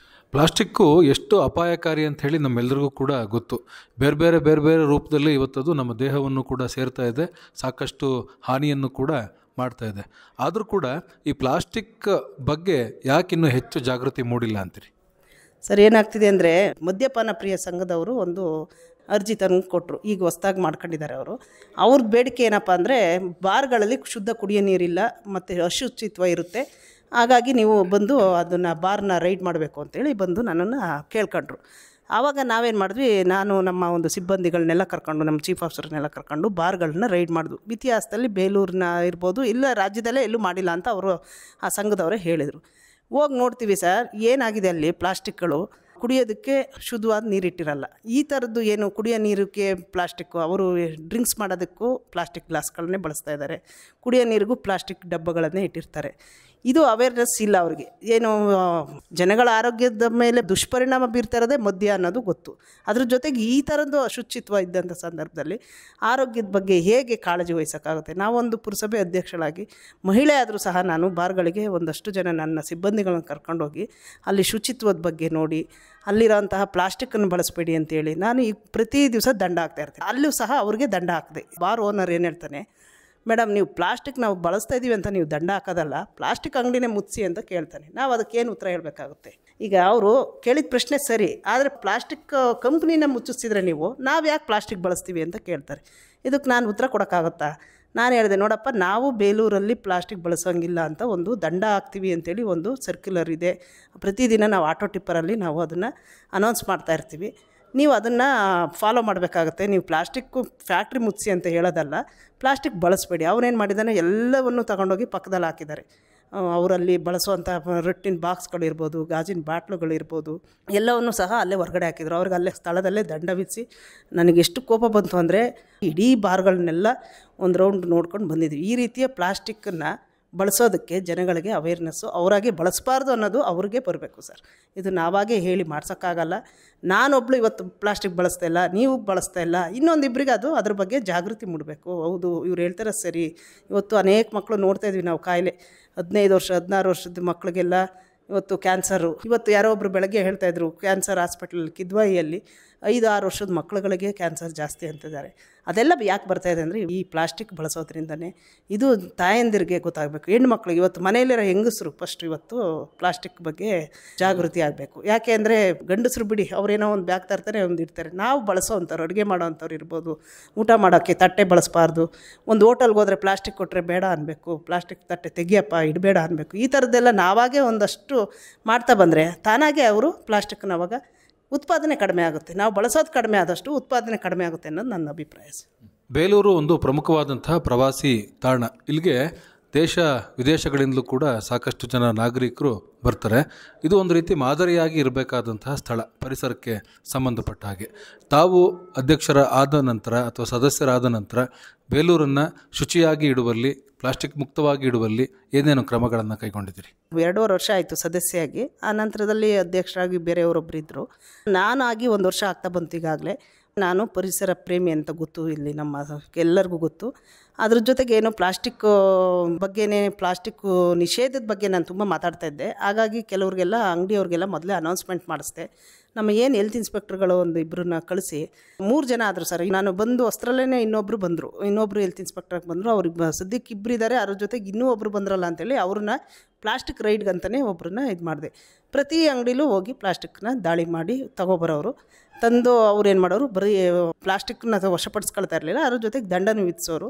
ಪ್ಲಾಸ್ಟಿಕ್ಕು ಎಷ್ಟು ಅಪಾಯಕಾರಿ ಅಂತ ಹೇಳಿ ನಮ್ಮೆಲ್ಲರಿಗೂ ಕೂಡ ಗೊತ್ತು. ಬೇರೆ ಬೇರೆ ರೂಪದಲ್ಲಿ ಇವತ್ತದು ನಮ್ಮ ದೇಹವನ್ನು ಕೂಡ ಸೇರ್ತಾ ಇದೆ, ಸಾಕಷ್ಟು ಹಾನಿಯನ್ನು ಕೂಡ ಮಾಡ್ತಾ ಇದೆ. ಆದರೂ ಕೂಡ ಈ ಪ್ಲಾಸ್ಟಿಕ್ ಬಗ್ಗೆ ಯಾಕಿನ್ನೂ ಹೆಚ್ಚು ಜಾಗೃತಿ ಮೂಡಿಲ್ಲ ಅಂತೀರಿ? ಸರ್, ಏನಾಗ್ತಿದೆ ಅಂದರೆ, ಮದ್ಯಪಾನ ಪ್ರಿಯ ಸಂಘದವರು ಒಂದು ಅರ್ಜಿ ತಂದು ಕೊಟ್ಟರು. ಈಗ ಹೊಸ್ದಾಗಿ ಮಾಡ್ಕೊಂಡಿದ್ದಾರೆ ಅವರು. ಅವ್ರದ್ದು ಬೇಡಿಕೆ ಏನಪ್ಪ ಅಂದರೆ, ಬಾರ್ಗಳಲ್ಲಿ ಶುದ್ಧ ಕುಡಿಯೋ ನೀರಿಲ್ಲ ಮತ್ತು ಅಶುಚಿತ್ವ ಇರುತ್ತೆ, ಹಾಗಾಗಿ ನೀವು ಬಂದು ಅದನ್ನು ಬಾರ್ನ ರೈಡ್ ಮಾಡಬೇಕು ಅಂತೇಳಿ ಬಂದು ನನ್ನನ್ನು ಕೇಳ್ಕೊಂಡ್ರು. ಆವಾಗ ನಾವೇನು ಮಾಡಿದ್ವಿ, ನಾನು ನಮ್ಮ ಒಂದು ಸಿಬ್ಬಂದಿಗಳನ್ನೆಲ್ಲ ಕರ್ಕೊಂಡು, ನಮ್ಮ ಚೀಫ್ ಆಫೀಸರ್ನೆಲ್ಲ ಕರ್ಕೊಂಡು ಬಾರ್ಗಳನ್ನ ರೈಡ್ ಮಾಡಿದ್ವು. ಇತಿಹಾಸದಲ್ಲಿ ಬೇಲೂರಿನ ಇರ್ಬೋದು, ಇಲ್ಲ ರಾಜ್ಯದಲ್ಲೇ ಎಲ್ಲೂ ಮಾಡಿಲ್ಲ ಅಂತ ಅವರು, ಆ ಸಂಘದವರೇ ಹೇಳಿದರು. ಹೋಗಿ ನೋಡ್ತೀವಿ ಸರ್, ಏನಾಗಿದೆ ಅಲ್ಲಿ ಪ್ಲಾಸ್ಟಿಕ್ಗಳು ಕುಡಿಯೋದಕ್ಕೆ ಶುದ್ಧವಾದ ನೀರಿಟ್ಟಿರಲ್ಲ. ಈ ಥರದ್ದು ಏನು ಕುಡಿಯೋ ನೀರಿಗೆ ಪ್ಲಾಸ್ಟಿಕ್ಕು, ಅವರು ಡ್ರಿಂಕ್ಸ್ ಮಾಡೋದಕ್ಕೂ ಪ್ಲಾಸ್ಟಿಕ್ ಗ್ಲಾಸ್ಗಳನ್ನೇ ಬಳಸ್ತಾ ಇದ್ದಾರೆ, ಕುಡಿಯೋ ನೀರಿಗೂ ಪ್ಲಾಸ್ಟಿಕ್ ಡಬ್ಬಗಳನ್ನೇ ಇಟ್ಟಿರ್ತಾರೆ. ಇದು ಅವೇರ್ನೆಸ್ ಇಲ್ಲ ಅವ್ರಿಗೆ. ಏನು ಜನಗಳ ಆರೋಗ್ಯದ ಮೇಲೆ ದುಷ್ಪರಿಣಾಮ ಬೀರ್ತಾ ಇರೋದೇ ಮದ್ಯ ಅನ್ನೋದು ಗೊತ್ತು. ಅದ್ರ ಜೊತೆಗೆ ಈ ಥರದ್ದು ಅಶುಚಿತ್ವ ಇದ್ದಂಥ ಸಂದರ್ಭದಲ್ಲಿ ಆರೋಗ್ಯದ ಬಗ್ಗೆ ಹೇಗೆ ಕಾಳಜಿ ವಹಿಸೋಕ್ಕಾಗುತ್ತೆ? ನಾವೊಂದು ಪುರಸಭೆ ಅಧ್ಯಕ್ಷಳಾಗಿ ಮಹಿಳೆ ಆದರೂ ಸಹ ನಾನು ಬಾರ್ಗಳಿಗೆ ಒಂದಷ್ಟು ಜನ ನನ್ನ ಸಿಬ್ಬಂದಿಗಳನ್ನ ಕರ್ಕೊಂಡೋಗಿ ಅಲ್ಲಿ ಶುಚಿತ್ವದ ಬಗ್ಗೆ ನೋಡಿ, ಅಲ್ಲಿರೋಂತಹ ಪ್ಲಾಸ್ಟಿಕ್ಕನ್ನು ಬಳಸಬೇಡಿ ಅಂತೇಳಿ ನಾನು ಈಗ ಪ್ರತಿ ದಿವಸ ದಂಡ ಹಾಕ್ತಾ ಇರ್ತೀನಿ. ಅಲ್ಲೂ ಸಹ ಅವ್ರಿಗೆ ದಂಡ ಹಾಕಿದೆ. ಬಾರ್ ಓನರ್ ಏನು ಹೇಳ್ತಾನೆ, ಮೇಡಮ್ ನೀವು ಪ್ಲಾಸ್ಟಿಕ್ ನಾವು ಬಳಸ್ತಾ ಇದ್ದೀವಿ ಅಂತ ನೀವು ದಂಡ ಹಾಕೋದಲ್ಲ, ಪ್ಲಾಸ್ಟಿಕ್ ಅಂಗಡಿನೇ ಮುಚ್ಚಿಸಿ ಅಂತ ಕೇಳ್ತಾನೆ. ನಾವು ಅದಕ್ಕೇನು ಉತ್ತರ ಹೇಳಬೇಕಾಗುತ್ತೆ? ಈಗ ಅವರು ಕೇಳಿದ ಪ್ರಶ್ನೆ ಸರಿ, ಆದರೆ ಪ್ಲಾಸ್ಟಿಕ್ ಕಂಪ್ನಿನ ಮುಚ್ಚಿಸಿದ್ರೆ ನಾವು ಯಾಕೆ ಪ್ಲಾಸ್ಟಿಕ್ ಬಳಸ್ತೀವಿ ಅಂತ ಕೇಳ್ತಾರೆ. ಇದಕ್ಕೆ ನಾನು ಉತ್ತರ ಕೊಡೋಕ್ಕಾಗುತ್ತಾ? ನಾನು ಹೇಳಿದೆ, ನೋಡಪ್ಪ, ನಾವು ಬೇಲೂರಲ್ಲಿ ಪ್ಲಾಸ್ಟಿಕ್ ಬಳಸೋಂಗಿಲ್ಲ ಅಂತ ಒಂದು ದಂಡ ಹಾಕ್ತೀವಿ ಅಂತೇಳಿ ಒಂದು ಸರ್ಕ್ಯುಲರ್ ಇದೆ. ಪ್ರತಿದಿನ ನಾವು ಆಟೋ ಟಿಪ್ಪರಲ್ಲಿ ನಾವು ಅದನ್ನು ಅನೌನ್ಸ್ ಮಾಡ್ತಾ ಇರ್ತೀವಿ. ನೀವು ಅದನ್ನು ಫಾಲೋ ಮಾಡಬೇಕಾಗತ್ತೆ. ನೀವು ಪ್ಲಾಸ್ಟಿಕ್ಕು ಫ್ಯಾಕ್ಟ್ರಿ ಮುಚ್ಚಿಸಿ ಅಂತ ಹೇಳೋದಲ್ಲ, ಪ್ಲಾಸ್ಟಿಕ್ ಬಳಸಬೇಡಿ. ಅವನೇನು ಮಾಡಿದ್ದಾನೆ, ಎಲ್ಲವನ್ನು ತಗೊಂಡೋಗಿ ಪಕ್ಕದಲ್ಲಿ ಹಾಕಿದ್ದಾರೆ. ಅವರಲ್ಲಿ ಬಳಸುವಂಥ ರಟ್ಟಿನ ಬಾಕ್ಸ್ಗಳಿರ್ಬೋದು, ಗಾಜಿನ ಬಾಟ್ಲುಗಳಿರ್ಬೋದು, ಎಲ್ಲವನ್ನು ಸಹ ಅಲ್ಲೇ ಹೊರಗಡೆ ಹಾಕಿದ್ರು. ಅವ್ರಿಗೆ ಅಲ್ಲೇ ಸ್ಥಳದಲ್ಲೇ ದಂಡ ವಿಧಿಸಿ ನನಗೆ ಎಷ್ಟು ಕೋಪ ಬಂತು ಅಂದರೆ ಇಡೀ ಬಾರ್ಗಳನ್ನೆಲ್ಲ ಒಂದು ರೌಂಡ್ ನೋಡ್ಕೊಂಡು ಬಂದಿದ್ವಿ. ಈ ರೀತಿಯ ಪ್ಲಾಸ್ಟಿಕ್ಕನ್ನು ಬಳಸೋದಕ್ಕೆ ಜನಗಳಿಗೆ ಅವೇರ್ನೆಸ್ಸು ಅವರಾಗೆ ಬಳಸಬಾರ್ದು ಅನ್ನೋದು ಅವ್ರಿಗೆ ಬರಬೇಕು ಸರ್. ಇದು ನಾವಾಗೇ ಹೇಳಿ ಮಾಡ್ಸೋಕ್ಕಾಗಲ್ಲ. ನಾನೊಬ್ಬಳು ಇವತ್ತು ಪ್ಲಾಸ್ಟಿಕ್ ಬಳಸ್ತಾ ಇಲ್ಲ, ನೀವು ಬಳಸ್ತಾ ಇಲ್ಲ, ಇನ್ನೊಂದಿಬ್ಬರಿಗೆ ಅದು ಅದ್ರ ಬಗ್ಗೆ ಜಾಗೃತಿ ಮೂಡಬೇಕು. ಹೌದು, ಇವ್ರು ಹೇಳ್ತಾರೆ ಸರಿ. ಇವತ್ತು ಅನೇಕ ಮಕ್ಕಳು ನೋಡ್ತಾಯಿದ್ವಿ ನಾವು, ಕಾಯಿಲೆ 15 ವರ್ಷ 16 ವರ್ಷದ ಮಕ್ಕಳಿಗೆಲ್ಲ ಇವತ್ತು ಕ್ಯಾನ್ಸರು. ಇವತ್ತು ಯಾರೋ ಒಬ್ಬರು ಬೆಳಗ್ಗೆ ಹೇಳ್ತಾಯಿದ್ರು ಕ್ಯಾನ್ಸರ್ ಹಾಸ್ಪಿಟಲ್ ಕಿದ್ವಾಯಿಯಲ್ಲಿ 5-6 ವರ್ಷದ ಮಕ್ಕಳುಗಳಿಗೆ ಕ್ಯಾನ್ಸರ್ ಜಾಸ್ತಿ ಅಂತಿದ್ದಾರೆ. ಅದೆಲ್ಲ ಯಾಕೆ ಬರ್ತಾಯಿದೆ ಅಂದರೆ ಈ ಪ್ಲಾಸ್ಟಿಕ್ ಬಳಸೋದ್ರಿಂದನೇ. ಇದು ತಾಯಂದಿರಿಗೆ ಗೊತ್ತಾಗಬೇಕು, ಹೆಣ್ಮಕ್ಳಿಗೆ. ಇವತ್ತು ಮನೆಯಲ್ಲಿರೋ ಹೆಂಗಸರು ಫಸ್ಟ್ ಇವತ್ತು ಪ್ಲಾಸ್ಟಿಕ್ ಬಗ್ಗೆ ಜಾಗೃತಿ ಆಗಬೇಕು. ಯಾಕೆ ಅಂದರೆ ಗಂಡಸರು ಬಿಡಿ, ಅವರೇನೋ ಒಂದು ಬ್ಯಾಗ್ ತರ್ತಾರೆ, ಒಂದು ಇಡ್ತಾರೆ. ನಾವು ಬಳಸೋವಂಥವ್ರು, ಅಡುಗೆ ಮಾಡೋವಂಥವ್ರು ಇರ್ಬೋದು, ಊಟ ಮಾಡೋಕ್ಕೆ ತಟ್ಟೆ ಬಳಸಬಾರ್ದು. ಒಂದು ಹೋಟೆಲ್ಗೆ ಹೋದರೆ ಪ್ಲಾಸ್ಟಿಕ್ ಕೊಟ್ಟರೆ ಬೇಡ ಅನ್ನಬೇಕು, ಪ್ಲಾಸ್ಟಿಕ್ ತಟ್ಟೆ ತೆಗಿಯಪ್ಪ ಇಡಬೇಡ ಅನ್ನಬೇಕು. ಈ ಥರದ್ದೆಲ್ಲ ನಾವಾಗೇ ಒಂದಷ್ಟು ಮಾಡ್ತಾ ಬಂದರೆ ತಾನಾಗೆ ಅವರು ಪ್ಲಾಸ್ಟಿಕ್ನ ಅವಾಗ ಉತ್ಪಾದನೆ ಕಡಿಮೆ ಆಗುತ್ತೆ. ನಾವು ಬಳಸೋದು ಕಡಿಮೆ ಆದಷ್ಟು ಉತ್ಪಾದನೆ ಕಡಿಮೆ ಆಗುತ್ತೆ ಅನ್ನೋದು ನನ್ನ ಅಭಿಪ್ರಾಯ. ಬೇಲೂರು ಒಂದು ಪ್ರಮುಖವಾದಂತಹ ಪ್ರವಾಸಿ ತಾಣ. ಇಲ್ಲಿಗೆ ದೇಶ ವಿದೇಶಗಳಿಂದಲೂ ಕೂಡ ಸಾಕಷ್ಟು ಜನ ನಾಗರಿಕರು ಬರ್ತಾರೆ. ಇದು ಒಂದು ರೀತಿ ಮಾದರಿಯಾಗಿ ಇರಬೇಕಾದಂತಹ ಸ್ಥಳ ಪರಿಸರಕ್ಕೆ ಸಂಬಂಧಪಟ್ಟ ಹಾಗೆ. ತಾವು ಅಧ್ಯಕ್ಷರ ಆದ ನಂತರ ಅಥವಾ ಸದಸ್ಯರಾದ ನಂತರ ಬೇಲೂರನ್ನು ಶುಚಿಯಾಗಿ ಇಡುವಲ್ಲಿ, ಪ್ಲಾಸ್ಟಿಕ್ ಮುಕ್ತವಾಗಿ ಇಡುವಲ್ಲಿ ಏನೇನು ಕ್ರಮಗಳನ್ನು ಕೈಗೊಂಡಿದ್ದೀರಿ? 2.5 ವರ್ಷ ಆಯಿತು ಸದಸ್ಯೆಯಾಗಿ. ಆ ನಂತರದಲ್ಲಿ ಅಧ್ಯಕ್ಷರಾಗಿ ಬೇರೆಯವರೊಬ್ಬರು ಇದ್ದರು. ನಾನಾಗಿ 1 ವರ್ಷ ಆಗ್ತಾ ಬಂತು ಈಗಾಗಲೇ. ನಾನು ಪರಿಸರ ಪ್ರೇಮಿ ಅಂತ ಗೊತ್ತು, ಇಲ್ಲಿ ನಮ್ಮ ಎಲ್ಲರಿಗೂ ಗೊತ್ತು. ಅದ್ರ ಜೊತೆಗೆ ಏನು ಪ್ಲಾಸ್ಟಿಕ್ ಬಗ್ಗೆನೇ, ಪ್ಲಾಸ್ಟಿಕ್ ನಿಷೇಧದ ಬಗ್ಗೆ ನಾನು ತುಂಬ ಮಾತಾಡ್ತಾ ಇದ್ದೆ. ಹಾಗಾಗಿ ಕೆಲವ್ರಿಗೆಲ್ಲ ಅಂಗಡಿಯವ್ರಿಗೆಲ್ಲ ಮೊದಲೇ ಅನೌನ್ಸ್ಮೆಂಟ್ ಮಾಡಿಸ್ದೆ. ನಮ್ಮ ಏನು ಹೆಲ್ತ್ ಇನ್ಸ್ಪೆಕ್ಟರ್ಗಳು ಒಂದು ಇಬ್ಬರನ್ನ ಕಳಿಸಿ 3 ಜನ ಆದರು ಸರ್. ನಾನು ಬಂದು ಅಷ್ಟರಲ್ಲೇ ಇನ್ನೊಬ್ಬರು ಬಂದರು, ಇನ್ನೊಬ್ಬರು ಹೆಲ್ತ್ ಇನ್ಸ್ಪೆಕ್ಟರ್ಗೆ ಬಂದರು. ಅವ್ರಿಗೆ ಸದ್ಯಕ್ಕೆ 2 ಇದ್ದಾರೆ, ಅದ್ರ ಜೊತೆಗೆ ಇನ್ನೂ ಒಬ್ಬರು ಬಂದ್ರಲ್ಲ ಅಂತೇಳಿ ಅವ್ರನ್ನ ಪ್ಲಾಸ್ಟಿಕ್ ರೈಡ್ಗಂತಲೇ ಒಬ್ಬರನ್ನ ಇದು ಮಾಡಿದೆ. ಪ್ರತಿ ಅಂಗಡಿಲೂ ಹೋಗಿ ಪ್ಲಾಸ್ಟಿಕ್ನ ದಾಳಿ ಮಾಡಿ ತಗೊಬರೋರು ತಂದು ಅವ್ರೇನು ಮಾಡೋರು, ಬರೀ ಪ್ಲಾಸ್ಟಿಕ್ನ ವಶಪಡಿಸ್ಕೊಳ್ತಾ ಇರಲಿಲ್ಲ, ಅದ್ರ ಜೊತೆಗೆ ದಂಡನೂ ವಿಧಿಸೋರು.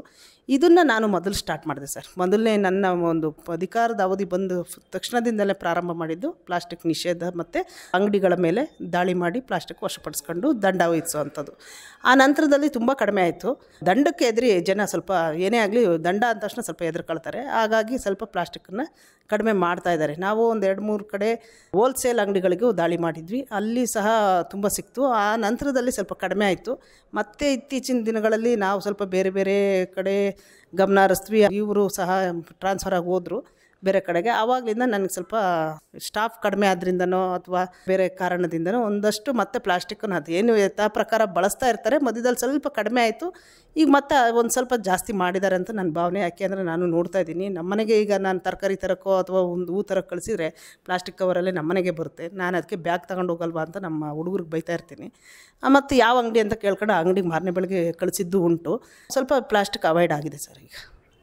ಇದನ್ನು ನಾನು ಮೊದಲು ಸ್ಟಾರ್ಟ್ ಮಾಡಿದೆ ಸರ್. ಮೊದಲನೇ ನನ್ನ ಒಂದು ಅಧಿಕಾರದ ಅವಧಿ ಬಂದು ತಕ್ಷಣದಿಂದಲೇ ಪ್ರಾರಂಭ ಮಾಡಿದ್ದು ಪ್ಲಾಸ್ಟಿಕ್ ನಿಷೇಧ ಮತ್ತು ಅಂಗಡಿಗಳ ಮೇಲೆ ದಾಳಿ ಮಾಡಿ ಪ್ಲಾಸ್ಟಿಕ್ ವಶಪಡಿಸ್ಕೊಂಡು ದಂಡ ವಿಧಿಸುವಂಥದ್ದು. ಆ ನಂತರದಲ್ಲಿ ತುಂಬ ಕಡಿಮೆ ಆಯಿತು. ದಂಡಕ್ಕೆ ಎದುರಿ ಜನ ಸ್ವಲ್ಪ ಏನೇ ಆಗಲಿ ದಂಡ ಅಂದ ತಕ್ಷಣ ಸ್ವಲ್ಪ ಹೆದರ್ಕೊಳ್ತಾರೆ. ಹಾಗಾಗಿ ಸ್ವಲ್ಪ ಪ್ಲಾಸ್ಟಿಕ್ಕನ್ನು ಕಡಿಮೆ ಮಾಡ್ತಾ ಇದ್ದಾರೆ. ನಾವು ಒಂದು 2-3 ಕಡೆ ಹೋಲ್ಸೇಲ್ ಅಂಗಡಿಗಳಿಗೂ ದಾಳಿ ಮಾಡಿದ್ವಿ, ಅಲ್ಲಿ ಸಹ ತುಂಬ ಸಿಕ್ತು. ಆ ನಂತರದಲ್ಲಿ ಸ್ವಲ್ಪ ಕಡಿಮೆ ಆಯಿತು. ಮತ್ತು ಇತ್ತೀಚಿನ ದಿನಗಳಲ್ಲಿ ನಾವು ಸ್ವಲ್ಪ ಬೇರೆ ಬೇರೆ ಕಡೆ ಗಮನ ಹರಿಸ್ತೀವಿ. ಇವರು ಸಹ ಟ್ರಾನ್ಸ್ಫರ್ ಆಗಿ ಹೋದರು ಬೇರೆ ಕಡೆಗೆ. ಆವಾಗಲಿಂದ ನನಗೆ ಸ್ವಲ್ಪ ಸ್ಟಾಫ್ ಕಡಿಮೆ ಆದ್ರಿಂದನೋ ಅಥವಾ ಬೇರೆ ಕಾರಣದಿಂದನೋ ಒಂದಷ್ಟು ಮತ್ತೆ ಪ್ಲಾಸ್ಟಿಕ್ಕನ್ನು ಅದೇನು ಯಥಾ ಪ್ರಕಾರ ಬಳಸ್ತಾ ಇರ್ತಾರೆ, ಮಧ್ಯದಲ್ಲಿ ಸ್ವಲ್ಪ ಕಡಿಮೆ ಆಯಿತು. ಈಗ ಮತ್ತೆ ಒಂದು ಸ್ವಲ್ಪ ಜಾಸ್ತಿ ಮಾಡಿದ್ದಾರೆ ಅಂತ ನನ್ನ ಭಾವನೆ. ಯಾಕೆ ಅಂದರೆ ನಾನು ನೋಡ್ತಾ ಇದ್ದೀನಿ, ನಮ್ಮನೆಗೆ ಈಗ ನಾನು ತರಕಾರಿ ತರಕ್ಕೋ ಅಥವಾ ಒಂದು ಹೂ ತರಕ್ಕೆ ಕಳಿಸಿದರೆ ಪ್ಲಾಸ್ಟಿಕ್ ಕವರಲ್ಲೇ ನಮ್ಮನೆಗೆ ಬರುತ್ತೆ. ನಾನು ಅದಕ್ಕೆ ಬ್ಯಾಗ್ ತಗೊಂಡು ಹೋಗಲ್ವಾ ಅಂತ ನಮ್ಮ ಹುಡುಗರಿಗೆ ಬೈತಾ ಇರ್ತೀನಿ. ಮತ್ತು ಯಾವ ಅಂಗಡಿ ಅಂತ ಕೇಳ್ಕೊಂಡು ಆ ಅಂಗಡಿಗೆ ಮಾರನೇ ಬೆಳಗ್ಗೆ ಕಳಿಸಿದ್ದು ಉಂಟು. ಸ್ವಲ್ಪ ಪ್ಲಾಸ್ಟಿಕ್ ಅವಾಯ್ಡ್ ಆಗಿದೆ ಸರ್ ಈಗ.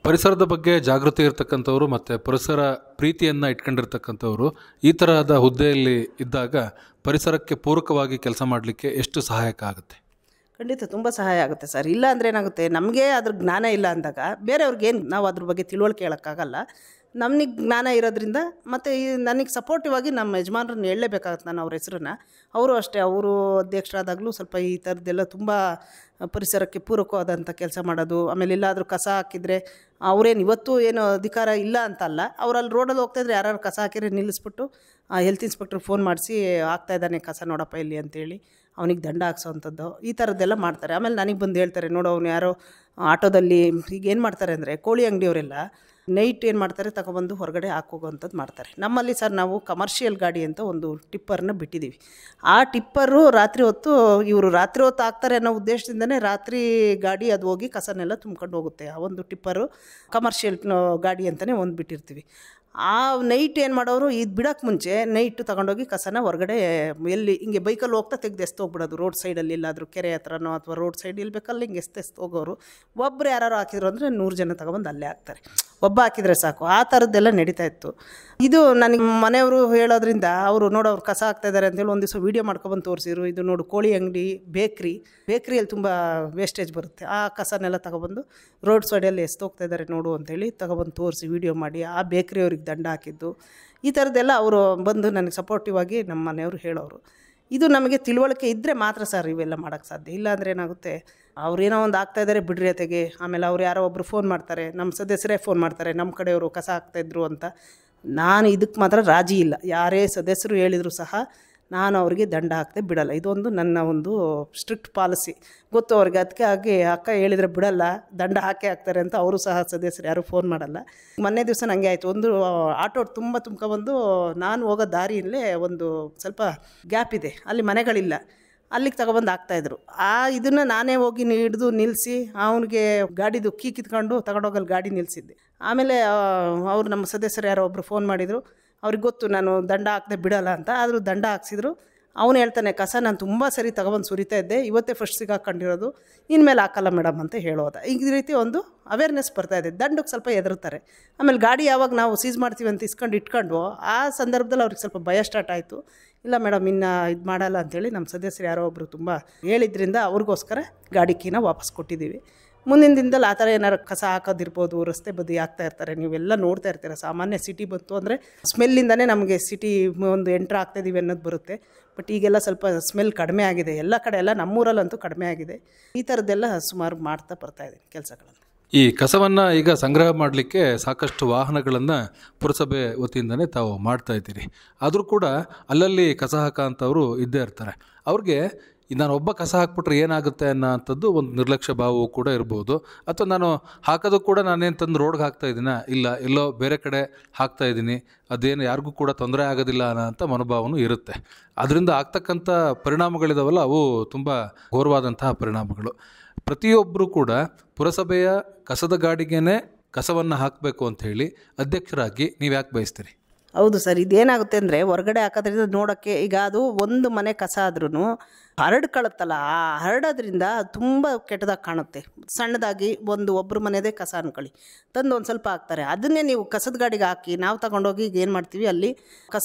ಪರಿಸರದ ಬಗ್ಗೆ ಜಾಗೃತಿ ಇರ್ತಕ್ಕಂಥವ್ರು ಮತ್ತು ಪರಿಸರ ಪ್ರೀತಿಯನ್ನು ಇಟ್ಕೊಂಡಿರ್ತಕ್ಕಂಥವ್ರು ಈ ತರಹದ ಹುದ್ದೆಯಲ್ಲಿ ಇದ್ದಾಗ ಪರಿಸರಕ್ಕೆ ಪೂರಕವಾಗಿ ಕೆಲಸ ಮಾಡಲಿಕ್ಕೆ ಎಷ್ಟು ಸಹಾಯಕ ಆಗುತ್ತೆ? ಖಂಡಿತ ತುಂಬ ಸಹಾಯ ಆಗುತ್ತೆ ಸರ್. ಇಲ್ಲ ಅಂದರೆ ಏನಾಗುತ್ತೆ, ನಮಗೆ ಅದ್ರ ಜ್ಞಾನ ಇಲ್ಲ ಅಂದಾಗ ಬೇರೆಯವ್ರಿಗೇನು ನಾವು ಅದ್ರ ಬಗ್ಗೆ ತಿಳುವಳಿಕೆ ಹೇಳೋಕ್ಕಾಗಲ್ಲ. ನಮಗೆ ಜ್ಞಾನ ಇರೋದ್ರಿಂದ ಮತ್ತು ನನಗೆ ಸಪೋರ್ಟಿವ್ ಆಗಿ ನಮ್ಮ ಯಜಮಾನ್ರನ್ನ ಹೇಳಲೇಬೇಕಾಗತ್ತೆ ನಾನು ಅವ್ರ ಹೆಸರನ್ನ. ಅವರು ಅಷ್ಟೇ, ಅವರು ಅಧ್ಯಕ್ಷರಾದಾಗಲೂ ಸ್ವಲ್ಪ ಈ ಥರದ್ದೆಲ್ಲ ತುಂಬ ಪರಿಸರಕ್ಕೆ ಪೂರಕವಾದಂಥ ಕೆಲಸ ಮಾಡೋದು. ಆಮೇಲೆ ಎಲ್ಲಾದರೂ ಕಸ ಹಾಕಿದರೆ ಅವರೇನು ಇವತ್ತು ಏನು ಅಧಿಕಾರ ಇಲ್ಲ ಅಂತಲ್ಲ, ಅವರಲ್ಲಿ ರೋಡಲ್ಲಿ ಹೋಗ್ತಾಯಿದ್ರೆ ಯಾರು ಕಸ ಹಾಕಿದ್ರೆ ನಿಲ್ಲಿಸ್ಬಿಟ್ಟು ಹೆಲ್ತ್ ಇನ್ಸ್ಪೆಕ್ಟ್ರಿಗೆ ಫೋನ್ ಮಾಡಿಸಿ ಹಾಕ್ತಾಯಿದ್ದಾನೆ ಕಸ ನೋಡಪ್ಪ ಇಲ್ಲಿ ಅಂತೇಳಿ ಅವನಿಗೆ ದಂಡ ಹಾಕ್ಸೋವಂಥದ್ದು, ಈ ಥರದ್ದೆಲ್ಲ ಮಾಡ್ತಾರೆ. ಆಮೇಲೆ ನನಗೆ ಬಂದು ಹೇಳ್ತಾರೆ, ನೋಡು ಅವನು ಯಾರೋ ಆಟೋದಲ್ಲಿ ಈಗ ಏನು ಮಾಡ್ತಾರೆ ಅಂದರೆ ಕೋಳಿ ಅಂಗಡಿಯವರೆಲ್ಲ ನೈಟ್ ಏನು ಮಾಡ್ತಾರೆ, ತಗೊಬಂದು ಹೊರಗಡೆ ಹಾಕೋಗೋವಂಥದ್ದು ಮಾಡ್ತಾರೆ. ನಮ್ಮಲ್ಲಿ ಸರ್ ನಾವು ಕಮರ್ಷಿಯಲ್ ಗಾಡಿ ಅಂತ ಒಂದು ಟಿಪ್ಪರ್ನ ಬಿಟ್ಟಿದ್ದೀವಿ. ಆ ಟಿಪ್ಪರು ರಾತ್ರಿ ಹೊತ್ತು ಇವರು ರಾತ್ರಿ ಹೊತ್ತು ಹಾಕ್ತಾರೆ ಅನ್ನೋ ಉದ್ದೇಶದಿಂದನೇ ರಾತ್ರಿ ಗಾಡಿ ಅದು ಹೋಗಿ ಕಸನೆಲ್ಲ ತುಂಬ್ಕೊಂಡು ಹೋಗುತ್ತೆ. ಆ ಒಂದು ಟಿಪ್ಪರು ಕಮರ್ಷಿಯಲ್ ಗಾಡಿ ಅಂತಲೇ ಒಂದು ಬಿಟ್ಟಿರ್ತೀವಿ. ಆ ನೈಟ್ ಏನು ಮಾಡೋರು, ಇದು ಬಿಡೋಕ್ಕೆ ಮುಂಚೆ ನೈಟು ತಗೊಂಡೋಗಿ ಕಸನ ಹೊರಗಡೆ ಎಲ್ಲಿ ಹಿಂಗೆ ಬೈಕಲ್ಲಿ ಹೋಗ್ತಾ ತೆಗೆದು ಹೋಗ್ಬಿಡೋದು. ರೋಡ್ ಸೈಡಲ್ಲಿ ಎಲ್ಲಾದರೂ ಕೆರೆ ಹತ್ರನೋ ಅಥವಾ ರೋಡ್ ಸೈಡ್ ಇಲ್ಲಿ ಬೇಕಲ್ಲಿ ಹಿಂಗೆ ಹೋಗೋರು. ಒಬ್ಬರು ಯಾರು ಹಾಕಿದ್ರು ಅಂದರೆ 100 ಜನ ತಗೊಬಂದು ಅಲ್ಲೇ ಹಾಕ್ತಾರೆ. ಒಬ್ಬ ಹಾಕಿದರೆ ಸಾಕು. ಆ ಥರದ್ದೆಲ್ಲ ನಡೀತಾ ಇತ್ತು. ಇದು ನನಗೆ ಮನೆಯವರು ಹೇಳೋದ್ರಿಂದ ಅವರು ನೋಡು ಅವ್ರು ಕಸ ಹಾಕ್ತಾಯಿದ್ದಾರೆ ಅಂತೇಳಿ ಒಂದು ದಿವಸ ವೀಡಿಯೋ ಮಾಡ್ಕೊಬಂದು ತೋರಿಸಿದ್ರು. ಇದು ನೋಡು ಕೋಳಿ ಅಂಗಡಿ, ಬೇಕ್ರಿಯಲ್ಲಿ ತುಂಬ ವೇಸ್ಟೇಜ್ ಬರುತ್ತೆ, ಆ ಕಸನೆಲ್ಲ ತಗೊಬಂದು ರೋಡ್ ಸೈಡಲ್ಲಿ ಹೋಗ್ತಾಯಿದ್ದಾರೆ ನೋಡು ಅಂತೇಳಿ ತಗೊಬಂದು ತೋರಿಸಿ ವೀಡಿಯೋ ಮಾಡಿ ಆ ಬೇಕ್ರಿಯವ್ರಿಗೆ ದಂಡ ಹಾಕಿದ್ದು. ಈ ಥರದ್ದೆಲ್ಲ ಅವರು ಬಂದು ನನಗೆ ಸಪೋರ್ಟಿವ್ ಆಗಿ ನಮ್ಮ ಮನೆಯವರು ಹೇಳೋರು. ಇದು ನಮಗೆ ತಿಳುವಳಿಕೆ ಇದ್ದರೆ ಮಾತ್ರ ಸರ್ ಇವೆಲ್ಲ ಮಾಡೋಕ್ಕೆ ಸಾಧ್ಯ. ಇಲ್ಲಾಂದರೆ ಏನಾಗುತ್ತೆ, ಅವ್ರೇನೋ ಒಂದು ಆಗ್ತಾಯಿದ್ದಾರೆ ಬಿಡ್ರಿ ಅತೆಗೆ, ಆಮೇಲೆ ಅವ್ರು ಯಾರೋ ಒಬ್ಬರು ಫೋನ್ ಮಾಡ್ತಾರೆ, ನಮ್ಮ ಸದಸ್ಯರೇ ಫೋನ್ ಮಾಡ್ತಾರೆ, ನಮ್ಮ ಕಡೆಯವರು ಕಸ ಹಾಕ್ತಾಯಿದ್ರು ಅಂತ. ನಾನು ಇದಕ್ಕೆ ಮಾತ್ರ ರಾಜಿ ಇಲ್ಲ. ಯಾರೇ ಸದಸ್ಯರು ಹೇಳಿದರೂ ಸಹ ನಾನು ಅವರಿಗೆ ದಂಡ ಹಾಕದೆ ಬಿಡಲ್ಲ. ಇದೊಂದು ನನ್ನ ಒಂದು ಸ್ಟ್ರಿಕ್ಟ್ ಪಾಲಿಸಿ. ಗೊತ್ತು ಅವ್ರಿಗೆ, ಅದಕ್ಕೆ ಹಾಗೆ ಅಕ್ಕ ಹೇಳಿದರೆ ಬಿಡಲ್ಲ, ದಂಡ ಹಾಕೇ ಹಾಕ್ತಾರೆ ಅಂತ. ಅವರು ಸಹ ಸದಸ್ಯರು ಯಾರೂ ಫೋನ್ ಮಾಡಲ್ಲ. ಮೊನ್ನೆ ದಿವಸ ನನಗೆ ಆಯಿತು, ಒಂದು ಆಟೋ ತುಂಬ ತುಂಬ್ಕೊಬಂದು ನಾನು ಹೋಗೋ ದಾರಿಯಲ್ಲೇ ಒಂದು ಸ್ವಲ್ಪ ಗ್ಯಾಪ್ ಇದೆ, ಅಲ್ಲಿ ಮನೆಗಳಿಲ್ಲ, ಅಲ್ಲಿಗೆ ತಗೊಬಂದು ಹಾಕ್ತಾಯಿದ್ರು. ಇದನ್ನು ನಾನೇ ಹೋಗಿ ಹಿಡಿದು ನಿಲ್ಲಿಸಿ ಅವನಿಗೆ ಗಾಡಿದು ಕೀ ಕಿತ್ಕೊಂಡು ತಗೊಂಡೋಗಲ್ಲಿ ಗಾಡಿ ನಿಲ್ಲಿಸಿದ್ದೆ. ಆಮೇಲೆ ಅವರು ನಮ್ಮ ಸದಸ್ಯರು ಯಾರೋ ಒಬ್ಬರು ಫೋನ್ ಮಾಡಿದರು. ಅವ್ರಿಗೆ ಗೊತ್ತು ನಾನು ದಂಡ ಹಾಕದೆ ಬಿಡಲ್ಲ ಅಂತ. ಆದರೂ ದಂಡ ಹಾಕ್ಸಿದ್ರು. ಅವನು ಹೇಳ್ತಾನೆ, ಕಸ ನಾನು ತುಂಬ ಸರಿ ತಗೊಬಂದು ಸುರಿತಾ ಇದ್ದೆ, ಇವತ್ತೇ ಫಸ್ಟ್ ಸಿಗಾಕೊಂಡಿರೋದು, ಇನ್ಮೇಲೆ ಹಾಕಲ್ಲ ಮೇಡಮ್ ಅಂತ ಹೇಳೋದ. ಈ ರೀತಿ ಒಂದು ಅವೇರ್ನೆಸ್ ಬರ್ತಾಯಿದೆ. ದಂಡಕ್ಕೆ ಸ್ವಲ್ಪ ಹೆದರ್ತಾರೆ. ಆಮೇಲೆ ಗಾಡಿ ಯಾವಾಗ ನಾವು ಸೀಸ್ ಮಾಡ್ತೀವಿ ಅಂತ ಇಟ್ಕೊಂಡು ಆ ಸಂದರ್ಭದಲ್ಲಿ ಅವ್ರಿಗೆ ಸ್ವಲ್ಪ ಭಯ ಸ್ಟಾರ್ಟ್ ಆಯಿತು. ಇಲ್ಲ ಮೇಡಮ್ ಇನ್ನು ಇದು ಮಾಡಲ್ಲ ಅಂಥೇಳಿ ನಮ್ಮ ಸದಸ್ಯರು ಯಾರೋ ಒಬ್ಬರು ತುಂಬ ಹೇಳಿದ್ರಿಂದ ಅವ್ರಿಗೋಸ್ಕರ ಗಾಡಿ ಕೀನ ವಾಪಸ್ ಕೊಟ್ಟಿದ್ದೀವಿ. ಮುಂದಿನ ದಿನದಲ್ಲಿ ಆ ಥರ ಏನಾರು ಕಸ ಹಾಕೋದಿರ್ಬೋದು, ರಸ್ತೆ ಬದಿ ಹಾಕ್ತಾ ಇರ್ತಾರೆ, ನೀವೆಲ್ಲ ನೋಡ್ತಾ ಇರ್ತೀರ. ಸಾಮಾನ್ಯ ಸಿಟಿ ಬಂತು ಅಂದರೆ ಸ್ಮೆಲ್ಲಿಂದನೇ ನಮಗೆ ಸಿಟಿ ಒಂದು ಎಂಟ್ರ್ ಆಗ್ತಾಯಿದ್ದೀವಿ ಅನ್ನೋದು ಬರುತ್ತೆ. ಬಟ್ ಈಗೆಲ್ಲ ಸ್ವಲ್ಪ ಸ್ಮೆಲ್ ಕಡಿಮೆ ಆಗಿದೆ, ಎಲ್ಲ ಕಡೆ ಎಲ್ಲ, ನಮ್ಮೂರಲ್ಲಂತೂ ಕಡಿಮೆ ಆಗಿದೆ. ಈ ಥರದ್ದೆಲ್ಲ ಸುಮಾರು ಮಾಡ್ತಾ ಬರ್ತಾಯಿದ್ದೀನಿ ಕೆಲಸಗಳನ್ನು. ಈ ಕಸವನ್ನು ಈಗ ಸಂಗ್ರಹ ಮಾಡಲಿಕ್ಕೆ ಸಾಕಷ್ಟು ವಾಹನಗಳನ್ನು ಪುರಸಭೆ ವತಿಯಿಂದನೇ ತಾವು ಮಾಡ್ತಾ ಇದ್ದೀರಿ. ಆದರೂ ಕೂಡ ಅಲ್ಲಲ್ಲಿ ಕಸ ಹಾಕೋಂಥವ್ರು ಇದ್ದೇ ಇರ್ತಾರೆ. ಅವ್ರಿಗೆ ನಾನು ಒಬ್ಬ ಕಸ ಹಾಕ್ಬಿಟ್ರೆ ಏನಾಗುತ್ತೆ ಅನ್ನೋಂಥದ್ದು ಒಂದು ನಿರ್ಲಕ್ಷ್ಯ ಭಾವವು ಕೂಡ ಇರ್ಬೋದು. ಅಥವಾ ನಾನು ಹಾಕೋದು ಕೂಡ ನಾನೇನು ತಂದು ರೋಡ್ಗೆ ಹಾಕ್ತಾಯಿದ್ದೀನ, ಇಲ್ಲ ಎಲ್ಲೋ ಬೇರೆ ಕಡೆ ಹಾಕ್ತಾಯಿದ್ದೀನಿ, ಅದೇನು ಯಾರಿಗೂ ಕೂಡ ತೊಂದರೆ ಆಗೋದಿಲ್ಲ ಅನ್ನೋಂಥ ಮನೋಭಾವನೂ ಇರುತ್ತೆ. ಅದರಿಂದ ಆಗ್ತಕ್ಕಂಥ ಪರಿಣಾಮಗಳಿದಾವಲ್ಲ, ಅವು ತುಂಬ ಘೋರವಾದಂತಹ ಪರಿಣಾಮಗಳು. ಪ್ರತಿಯೊಬ್ಬರೂ ಕೂಡ ಪುರಸಭೆಯ ಕಸದ ಗಾಡಿಗೇ ಕಸವನ್ನು ಹಾಕಬೇಕು ಅಂಥೇಳಿ ಅಧ್ಯಕ್ಷರಾಗಿ ನೀವು ಯಾಕೆ ಬಯಸ್ತೀರಿ? ಹೌದು ಸರ್, ಇದೇನಾಗುತ್ತೆ ಅಂದರೆ ಹೊರಗಡೆ ಹಾಕೋದ್ರಿಂದ ನೋಡೋಕ್ಕೆ, ಈಗ ಅದು ಒಂದು ಮನೆ ಕಸ ಆದ್ರೂ ಹರಡ್ಕೊಳುತ್ತಲ್ಲ, ಆ ಹರಡೋದ್ರಿಂದ ತುಂಬ ಕೆಟ್ಟದಾಗಿ ಕಾಣುತ್ತೆ. ಸಣ್ಣದಾಗಿ ಒಬ್ಬರು ಮನೆಯದೇ ಕಸ ಅನ್ಕೊಳ್ಳಿ, ತಂದು ಒಂದು ಸ್ವಲ್ಪ ಹಾಕ್ತಾರೆ. ಅದನ್ನೇ ನೀವು ಕಸದ ಗಾಡಿಗೆ ಹಾಕಿ ನಾವು ತಗೊಂಡೋಗಿ ಈಗ ಏನು ಮಾಡ್ತೀವಿ, ಅಲ್ಲಿ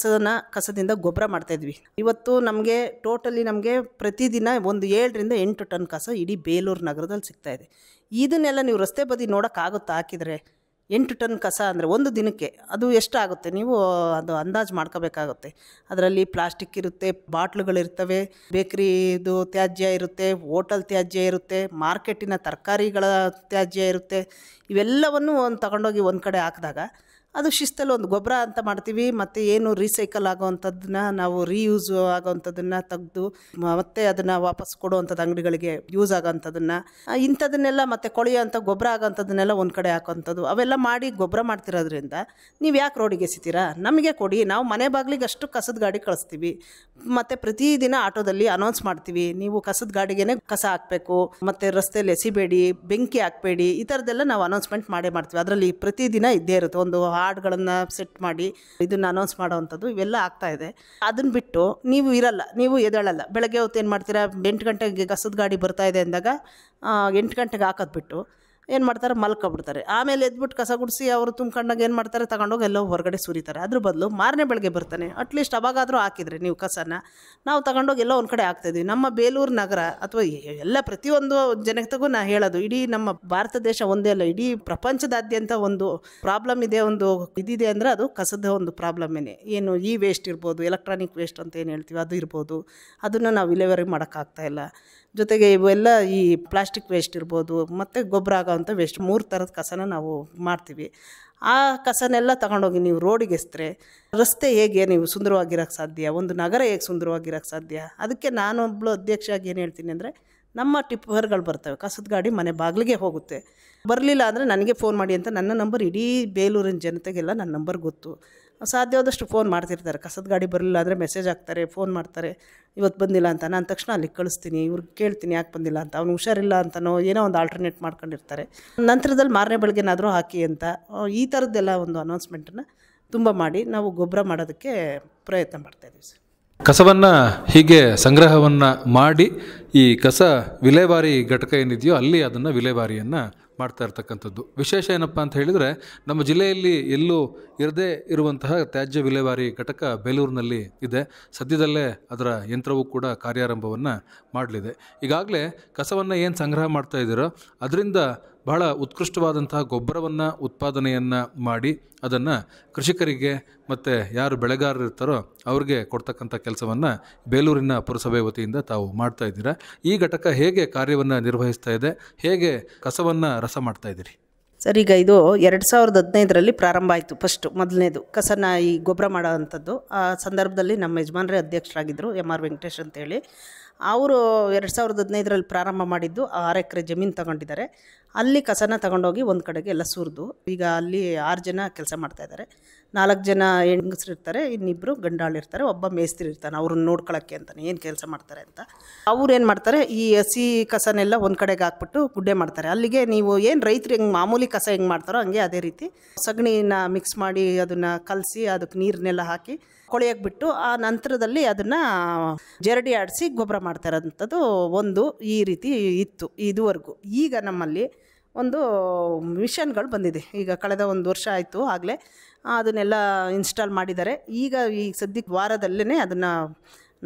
ಕಸದಿಂದ ಗೊಬ್ಬರ ಮಾಡ್ತಾಯಿದ್ವಿ. ಇವತ್ತು ನಮಗೆ ಟೋಟಲಿ ಪ್ರತಿದಿನ ಒಂದು 7 ರಿಂದ 8 ಟನ್ ಕಸ ಇಡೀ ಬೇಲೂರು ನಗರದಲ್ಲಿ ಸಿಗ್ತಾಯಿದೆ. ಇದನ್ನೆಲ್ಲ ನೀವು ರಸ್ತೆ ಬದಿ ನೋಡೋಕ್ಕಾಗುತ್ತಾ? ಹಾಕಿದರೆ 8 ಟನ್ ಕಸ ಅಂದರೆ ಒಂದು ದಿನಕ್ಕೆ ಅದು ಎಷ್ಟಾಗುತ್ತೆ ನೀವು ಅದು ಅಂದಾಜು ಮಾಡ್ಕೋಬೇಕಾಗುತ್ತೆ. ಅದರಲ್ಲಿ ಪ್ಲಾಸ್ಟಿಕ್ ಇರುತ್ತೆ, ಬಾಟ್ಲುಗಳಿರ್ತವೆ, ಬೇಕ್ರಿದು ತ್ಯಾಜ್ಯ ಇರುತ್ತೆ, ಹೋಟೆಲ್ ತ್ಯಾಜ್ಯ ಇರುತ್ತೆ, ಮಾರ್ಕೆಟಿನ ತರಕಾರಿಗಳ ತ್ಯಾಜ್ಯ ಇರುತ್ತೆ. ಇವೆಲ್ಲವನ್ನು ತಗೊಂಡೋಗಿ ಒಂದು ಕಡೆ ಹಾಕಿದಾಗ ಅದು ಶಿಸ್ತಲ್ಲಿ ಒಂದು ಗೊಬ್ಬರ ಅಂತ ಮಾಡ್ತೀವಿ. ಮತ್ತು ಏನು ರೀಸೈಕಲ್ ಆಗೋವಂಥದ್ದನ್ನ ನಾವು ರೀಯೂಸ್ ಆಗೋವಂಥದ್ದನ್ನು ತೆಗೆದು ಮತ್ತೆ ಅದನ್ನು ವಾಪಸ್ ಕೊಡುವಂಥದ್ದು ಅಂಗಡಿಗಳಿಗೆ ಯೂಸ್ ಆಗೋವಂಥದ್ದನ್ನು, ಇಂಥದನ್ನೆಲ್ಲ ಮತ್ತು ಕೊಳೆಯೋಂಥ ಗೊಬ್ಬರ ಆಗೋವಂಥದ್ದನ್ನೆಲ್ಲ ಒಂದು ಕಡೆ ಹಾಕೋವಂಥದ್ದು, ಅವೆಲ್ಲ ಮಾಡಿ ಗೊಬ್ಬರ ಮಾಡ್ತಿರೋದ್ರಿಂದ ನೀವು ಯಾಕೆ ರೋಡಿಗೆ ಎಸಿತೀರಾ? ನಮಗೆ ಕೊಡಿ, ನಾವು ಮನೆ ಬಾಗಿಲಿಗೆ ಅಷ್ಟು ಕಸದ ಗಾಡಿ ಕಳಿಸ್ತೀವಿ. ಮತ್ತು ಪ್ರತಿದಿನ ಆಟೋದಲ್ಲಿ ಅನೌನ್ಸ್ ಮಾಡ್ತೀವಿ, ನೀವು ಕಸದ ಗಾಡಿಗೆ ಕಸ ಹಾಕಬೇಕು, ಮತ್ತು ರಸ್ತೆಯಲ್ಲಿ ಎಸಿಬೇಡಿ, ಬೆಂಕಿ ಹಾಕಬೇಡಿ, ಈ ಥರದ್ದೆಲ್ಲ ನಾವು ಅನೌನ್ಸ್ಮೆಂಟ್ ಮಾಡೇ ಮಾಡ್ತೀವಿ. ಅದರಲ್ಲಿ ಪ್ರತಿದಿನ ಇದ್ದೇ ಇರುತ್ತೆ, ಒಂದು ಹಾಡುಗಳನ್ನು ಸೆಟ್ ಮಾಡಿ ಇದನ್ನು ಅನೌನ್ಸ್ ಮಾಡೋವಂಥದ್ದು ಇವೆಲ್ಲ ಆಗ್ತಾಯಿದೆ. ಅದನ್ನು ಬಿಟ್ಟು ನೀವು ಇರಲ್ಲ, ನೀವು ಎದ್ದೇಳಲ್ಲ. ಬೆಳಗ್ಗೆ ಹೊತ್ತು ಏನು ಮಾಡ್ತೀರಾ, 8 ಗಂಟೆಗೆ ಕಸದ ಗಾಡಿ ಬರ್ತಾಯಿದೆ ಅಂದಾಗ 8 ಗಂಟೆಗೆ ಹಾಕೋದು ಬಿಟ್ಟು ಏನು ಮಾಡ್ತಾರೆ, ಮಲ್ಕೊಬಿಡ್ತಾರೆ. ಆಮೇಲೆ ಎದ್ಬಿಟ್ಟು ಕಸ ಗುಡಿಸಿ ಅವರು ತುಂಬ್ಕೊಂಡಾಗ ಏನು ಮಾಡ್ತಾರೆ, ತಗೊಂಡೋಗಿ ಎಲ್ಲೋ ಹೊರಗಡೆ ಸುರಿತಾರೆ. ಅದ್ರ ಬದಲು ಮಾರನೇ ಬೆಳಗ್ಗೆ ಬರ್ತಾನೆ, ಅಟ್ಲೀಸ್ಟ್ ಅವಾಗಾದರೂ ಹಾಕಿದರೆ ನೀವು ಕಸನ, ನಾವು ತಗೊಂಡೋಗಿ ಎಲ್ಲೋ ಒಂದು ಕಡೆ ಹಾಕ್ತಾಯಿದ್ವಿ. ನಮ್ಮ ಬೇಲೂರು ನಗರ ಅಥವಾ ಎಲ್ಲ ಪ್ರತಿಯೊಂದು ಜನತೆಗೂ ನಾನು ಹೇಳೋದು, ಇಡೀ ನಮ್ಮ ಭಾರತ ದೇಶ ಒಂದೇ ಅಲ್ಲ, ಇಡೀ ಪ್ರಪಂಚದಾದ್ಯಂತ ಒಂದು ಪ್ರಾಬ್ಲಮ್ ಇದೆ, ಒಂದು ಇದಿದೆ ಅಂದರೆ ಅದು ಕಸದ ಒಂದು ಪ್ರಾಬ್ಲಮ್ಮೇನೆ. ಏನು ಈ ವೇಸ್ಟ್ ಇರ್ಬೋದು, ಎಲೆಕ್ಟ್ರಾನಿಕ್ ವೇಸ್ಟ್ ಅಂತ ಏನು ಹೇಳ್ತೀವಿ ಅದು ಇರ್ಬೋದು, ಅದನ್ನು ನಾವು ವಿಲೇವಾರಿ ಮಾಡೋಕ್ಕಾಗ್ತಾಯಿಲ್ಲ. ಜೊತೆಗೆ ಇವೆಲ್ಲ ಈ ಪ್ಲಾಸ್ಟಿಕ್ ವೇಸ್ಟ್ ಇರ್ಬೋದು, ಮತ್ತು ಗೊಬ್ಬರ ಆಗೋವಂಥ ವೇಸ್ಟ್, 3 ಥರದ ಕಸನ ನಾವು ಮಾಡ್ತೀವಿ. ಆ ಕಸನೆಲ್ಲ ತಗೊಂಡೋಗಿ ನೀವು ರೋಡಿಗೆ ಎಸಿದ್ರೆ ರಸ್ತೆ ಹೇಗೆ ನೀವು ಸುಂದರವಾಗಿರೋಕ್ಕೆ ಸಾಧ್ಯ, ಒಂದು ನಗರ ಹೇಗೆ ಸುಂದರವಾಗಿರೋಕ್ಕೆ ಸಾಧ್ಯ? ಅದಕ್ಕೆ ನಾನೊಬ್ಬಳು ಅಧ್ಯಕ್ಷರಾಗಿ ಏನು ಹೇಳ್ತೀನಿ ಅಂದರೆ, ನಮ್ಮ ಟಿಪ್ಪರ್ಗಳು ಬರ್ತವೆ, ಕಸದ ಗಾಡಿ ಮನೆ ಬಾಗಿಲಿಗೆ ಹೋಗುತ್ತೆ. ಬರಲಿಲ್ಲ ಅಂದರೆ ನನಗೆ ಫೋನ್ ಮಾಡಿ ಅಂತ ನನ್ನ ನಂಬರ್ ಇಡೀ ಬೇಲೂರಿನ ಜನತೆಗೆಲ್ಲ ನನ್ನ ನಂಬರ್ ಗೊತ್ತು. ಸಾಧ್ಯವಾದಷ್ಟು ಫೋನ್ ಮಾಡ್ತಿರ್ತಾರೆ. ಕಸದ ಗಾಡಿ ಬರಲಿಲ್ಲ ಅಂದರೆ ಮೆಸೇಜ್ ಹಾಕ್ತಾರೆ, ಫೋನ್ ಮಾಡ್ತಾರೆ, ಇವತ್ತು ಬಂದಿಲ್ಲ ಅಂತ. ನಾನು ತಕ್ಷಣ ಅಲ್ಲಿಗೆ ಕಳಿಸ್ತೀನಿ, ಇವ್ರಿಗೆ ಕೇಳ್ತೀನಿ ಯಾಕೆ ಬಂದಿಲ್ಲ ಅಂತ. ಅವ್ನು ಹುಷಾರಿಲ್ಲ ಅಂತನೋ ಏನೋ ಒಂದು ಆಲ್ಟರ್ನೇಟ್ ಮಾಡ್ಕೊಂಡಿರ್ತಾರೆ. ನಂತರದಲ್ಲಿ ಮಾರನೇ ಬೆಳಗ್ಗೆನಾದರೂ ಹಾಕಿ ಅಂತ. ಈ ಥರದ್ದೆಲ್ಲ ಒಂದು ಅನೌನ್ಸ್ಮೆಂಟನ್ನು ತುಂಬ ಮಾಡಿ ನಾವು ಗೊಬ್ಬರ ಮಾಡೋದಕ್ಕೆ ಪ್ರಯತ್ನ ಮಾಡ್ತಾಯಿದ್ದೀವಿ ಸರ್. ಕಸವನ್ನು ಹೀಗೆ ಸಂಗ್ರಹವನ್ನು ಮಾಡಿ ಈ ಕಸ ವಿಲೇವಾರಿ ಘಟಕ ಏನಿದೆಯೋ ಅಲ್ಲಿ ಅದನ್ನು ವಿಲೇವಾರಿಯನ್ನು ಮಾಡ್ತಾ ಇರ್ತಕ್ಕಂಥದ್ದು. ವಿಶೇಷ ಏನಪ್ಪ ಅಂತ ಹೇಳಿದರೆ, ನಮ್ಮ ಜಿಲ್ಲೆಯಲ್ಲಿ ಎಲ್ಲೂ ಇರದೇ ಇರುವಂತಹ ತ್ಯಾಜ್ಯ ವಿಲೇವಾರಿ ಘಟಕ ಬೇಲೂರಿನಲ್ಲಿ ಇದೆ. ಸದ್ಯದಲ್ಲೇ ಅದರ ಯಂತ್ರವೂ ಕೂಡ ಕಾರ್ಯಾರಂಭವನ್ನು ಮಾಡಲಿದೆ. ಈಗಾಗಲೇ ಕಸವನ್ನು ಏನು ಸಂಗ್ರಹ ಮಾಡ್ತಾ ಇದ್ದೀರೋ ಅದರಿಂದ ಬಹಳ ಉತ್ಕೃಷ್ಟವಾದಂತಹ ಗೊಬ್ಬರವನ್ನು ಉತ್ಪಾದನೆಯನ್ನು ಮಾಡಿ ಅದನ್ನು ಕೃಷಿಕರಿಗೆ ಮತ್ತು ಯಾರು ಬೆಳೆಗಾರರು ಇರ್ತಾರೋ ಅವ್ರಿಗೆ ಕೊಡ್ತಕ್ಕಂಥ ಕೆಲಸವನ್ನು ಬೇಲೂರಿನ ಪುರಸಭೆ ವತಿಯಿಂದ ತಾವು ಮಾಡ್ತಾ ಇದ್ದೀರಾ. ಈ ಘಟಕ ಹೇಗೆ ಕಾರ್ಯವನ್ನು ನಿರ್ವಹಿಸ್ತಾ ಇದೆ, ಹೇಗೆ ಕಸವನ್ನು ರಸ ಮಾಡ್ತಾ ಇದ್ದೀರಿ? ಸರ್ ಈಗ ಇದು 2015ರಲ್ಲಿ ಪ್ರಾರಂಭ ಆಯಿತು. ಮೊದಲನೇದು ಕಸನ ಈ ಗೊಬ್ಬರ ಮಾಡೋ ಅಂಥದ್ದು. ಆ ಸಂದರ್ಭದಲ್ಲಿ ನಮ್ಮ ಯಜಮಾನರೇ ಅಧ್ಯಕ್ಷರಾಗಿದ್ದರು, MR ವೆಂಕಟೇಶ್ ಅಂತೇಳಿ. ಅವರು 2015ರಲ್ಲಿ ಪ್ರಾರಂಭ ಮಾಡಿದ್ದು 6 ಎಕರೆ ಜಮೀನು ತಗೊಂಡಿದ್ದಾರೆ. ಅಲ್ಲಿ ಕಸನ ತಗೊಂಡೋಗಿ ಒಂದು ಕಡೆಗೆ ಎಲ್ಲ ಸುರಿದು ಈಗ ಅಲ್ಲಿ 6 ಜನ ಕೆಲಸ ಮಾಡ್ತಾಯಿದ್ದಾರೆ. 4 ಜನ ಹೆಂಗಸ್ರು ಇರ್ತಾರೆ, ಇನ್ನಿಬ್ಬರು ಗಂಡಾಳು ಇರ್ತಾರೆ, ಒಬ್ಬ ಮೇಸ್ತ್ರಿ ಇರ್ತಾನೆ ಅವ್ರನ್ನ ನೋಡ್ಕೊಳ್ಳೋಕ್ಕೆ ಅಂತಾನೆ ಏನು ಕೆಲಸ ಮಾಡ್ತಾರೆ ಅಂತ. ಅವ್ರು ಏನು ಮಾಡ್ತಾರೆ, ಈ ಹಸಿ ಕಸನೆಲ್ಲ ಒಂದು ಕಡೆಗೆ ಹಾಕ್ಬಿಟ್ಟು ಗುಡ್ಡೆ ಮಾಡ್ತಾರೆ. ಅಲ್ಲಿಗೆ ನೀವು ಏನು ರೈತರು ಹೆಂಗೆ ಮಾಮೂಲಿ ಕಸ ಹೆಂಗೆ ಮಾಡ್ತಾರೋ ಹಂಗೆ ಅದೇ ರೀತಿ ಸಗಣಿನ ಮಿಕ್ಸ್ ಮಾಡಿ ಅದನ್ನು ಕಲಸಿ ಅದಕ್ಕೆ ನೀರನ್ನೆಲ್ಲ ಹಾಕಿ ಕೊಳೆಯಕ್ಕೆ ಬಿಟ್ಟು ಆ ನಂತರದಲ್ಲಿ ಅದನ್ನು ಜರಡಿ ಆಡಿಸಿ ಗೊಬ್ಬರ ಮಾಡ್ತಾ ಇರೋಂಥದ್ದು ಒಂದು ಈ ರೀತಿ ಇತ್ತು ಇದುವರೆಗೂ. ಈಗ ನಮ್ಮಲ್ಲಿ ಒಂದು ಮಿಷನ್ಗಳು ಬಂದಿದೆ. ಈಗ ಕಳೆದ 1 ವರ್ಷ ಆಯಿತು ಆಗಲೇ ಅದನ್ನೆಲ್ಲ ಇನ್ಸ್ಟಾಲ್ ಮಾಡಿದ್ದಾರೆ. ಈಗ ಈ ಸದ್ಯಕ್ಕೆ ವಾರದಲ್ಲೇ ಅದನ್ನು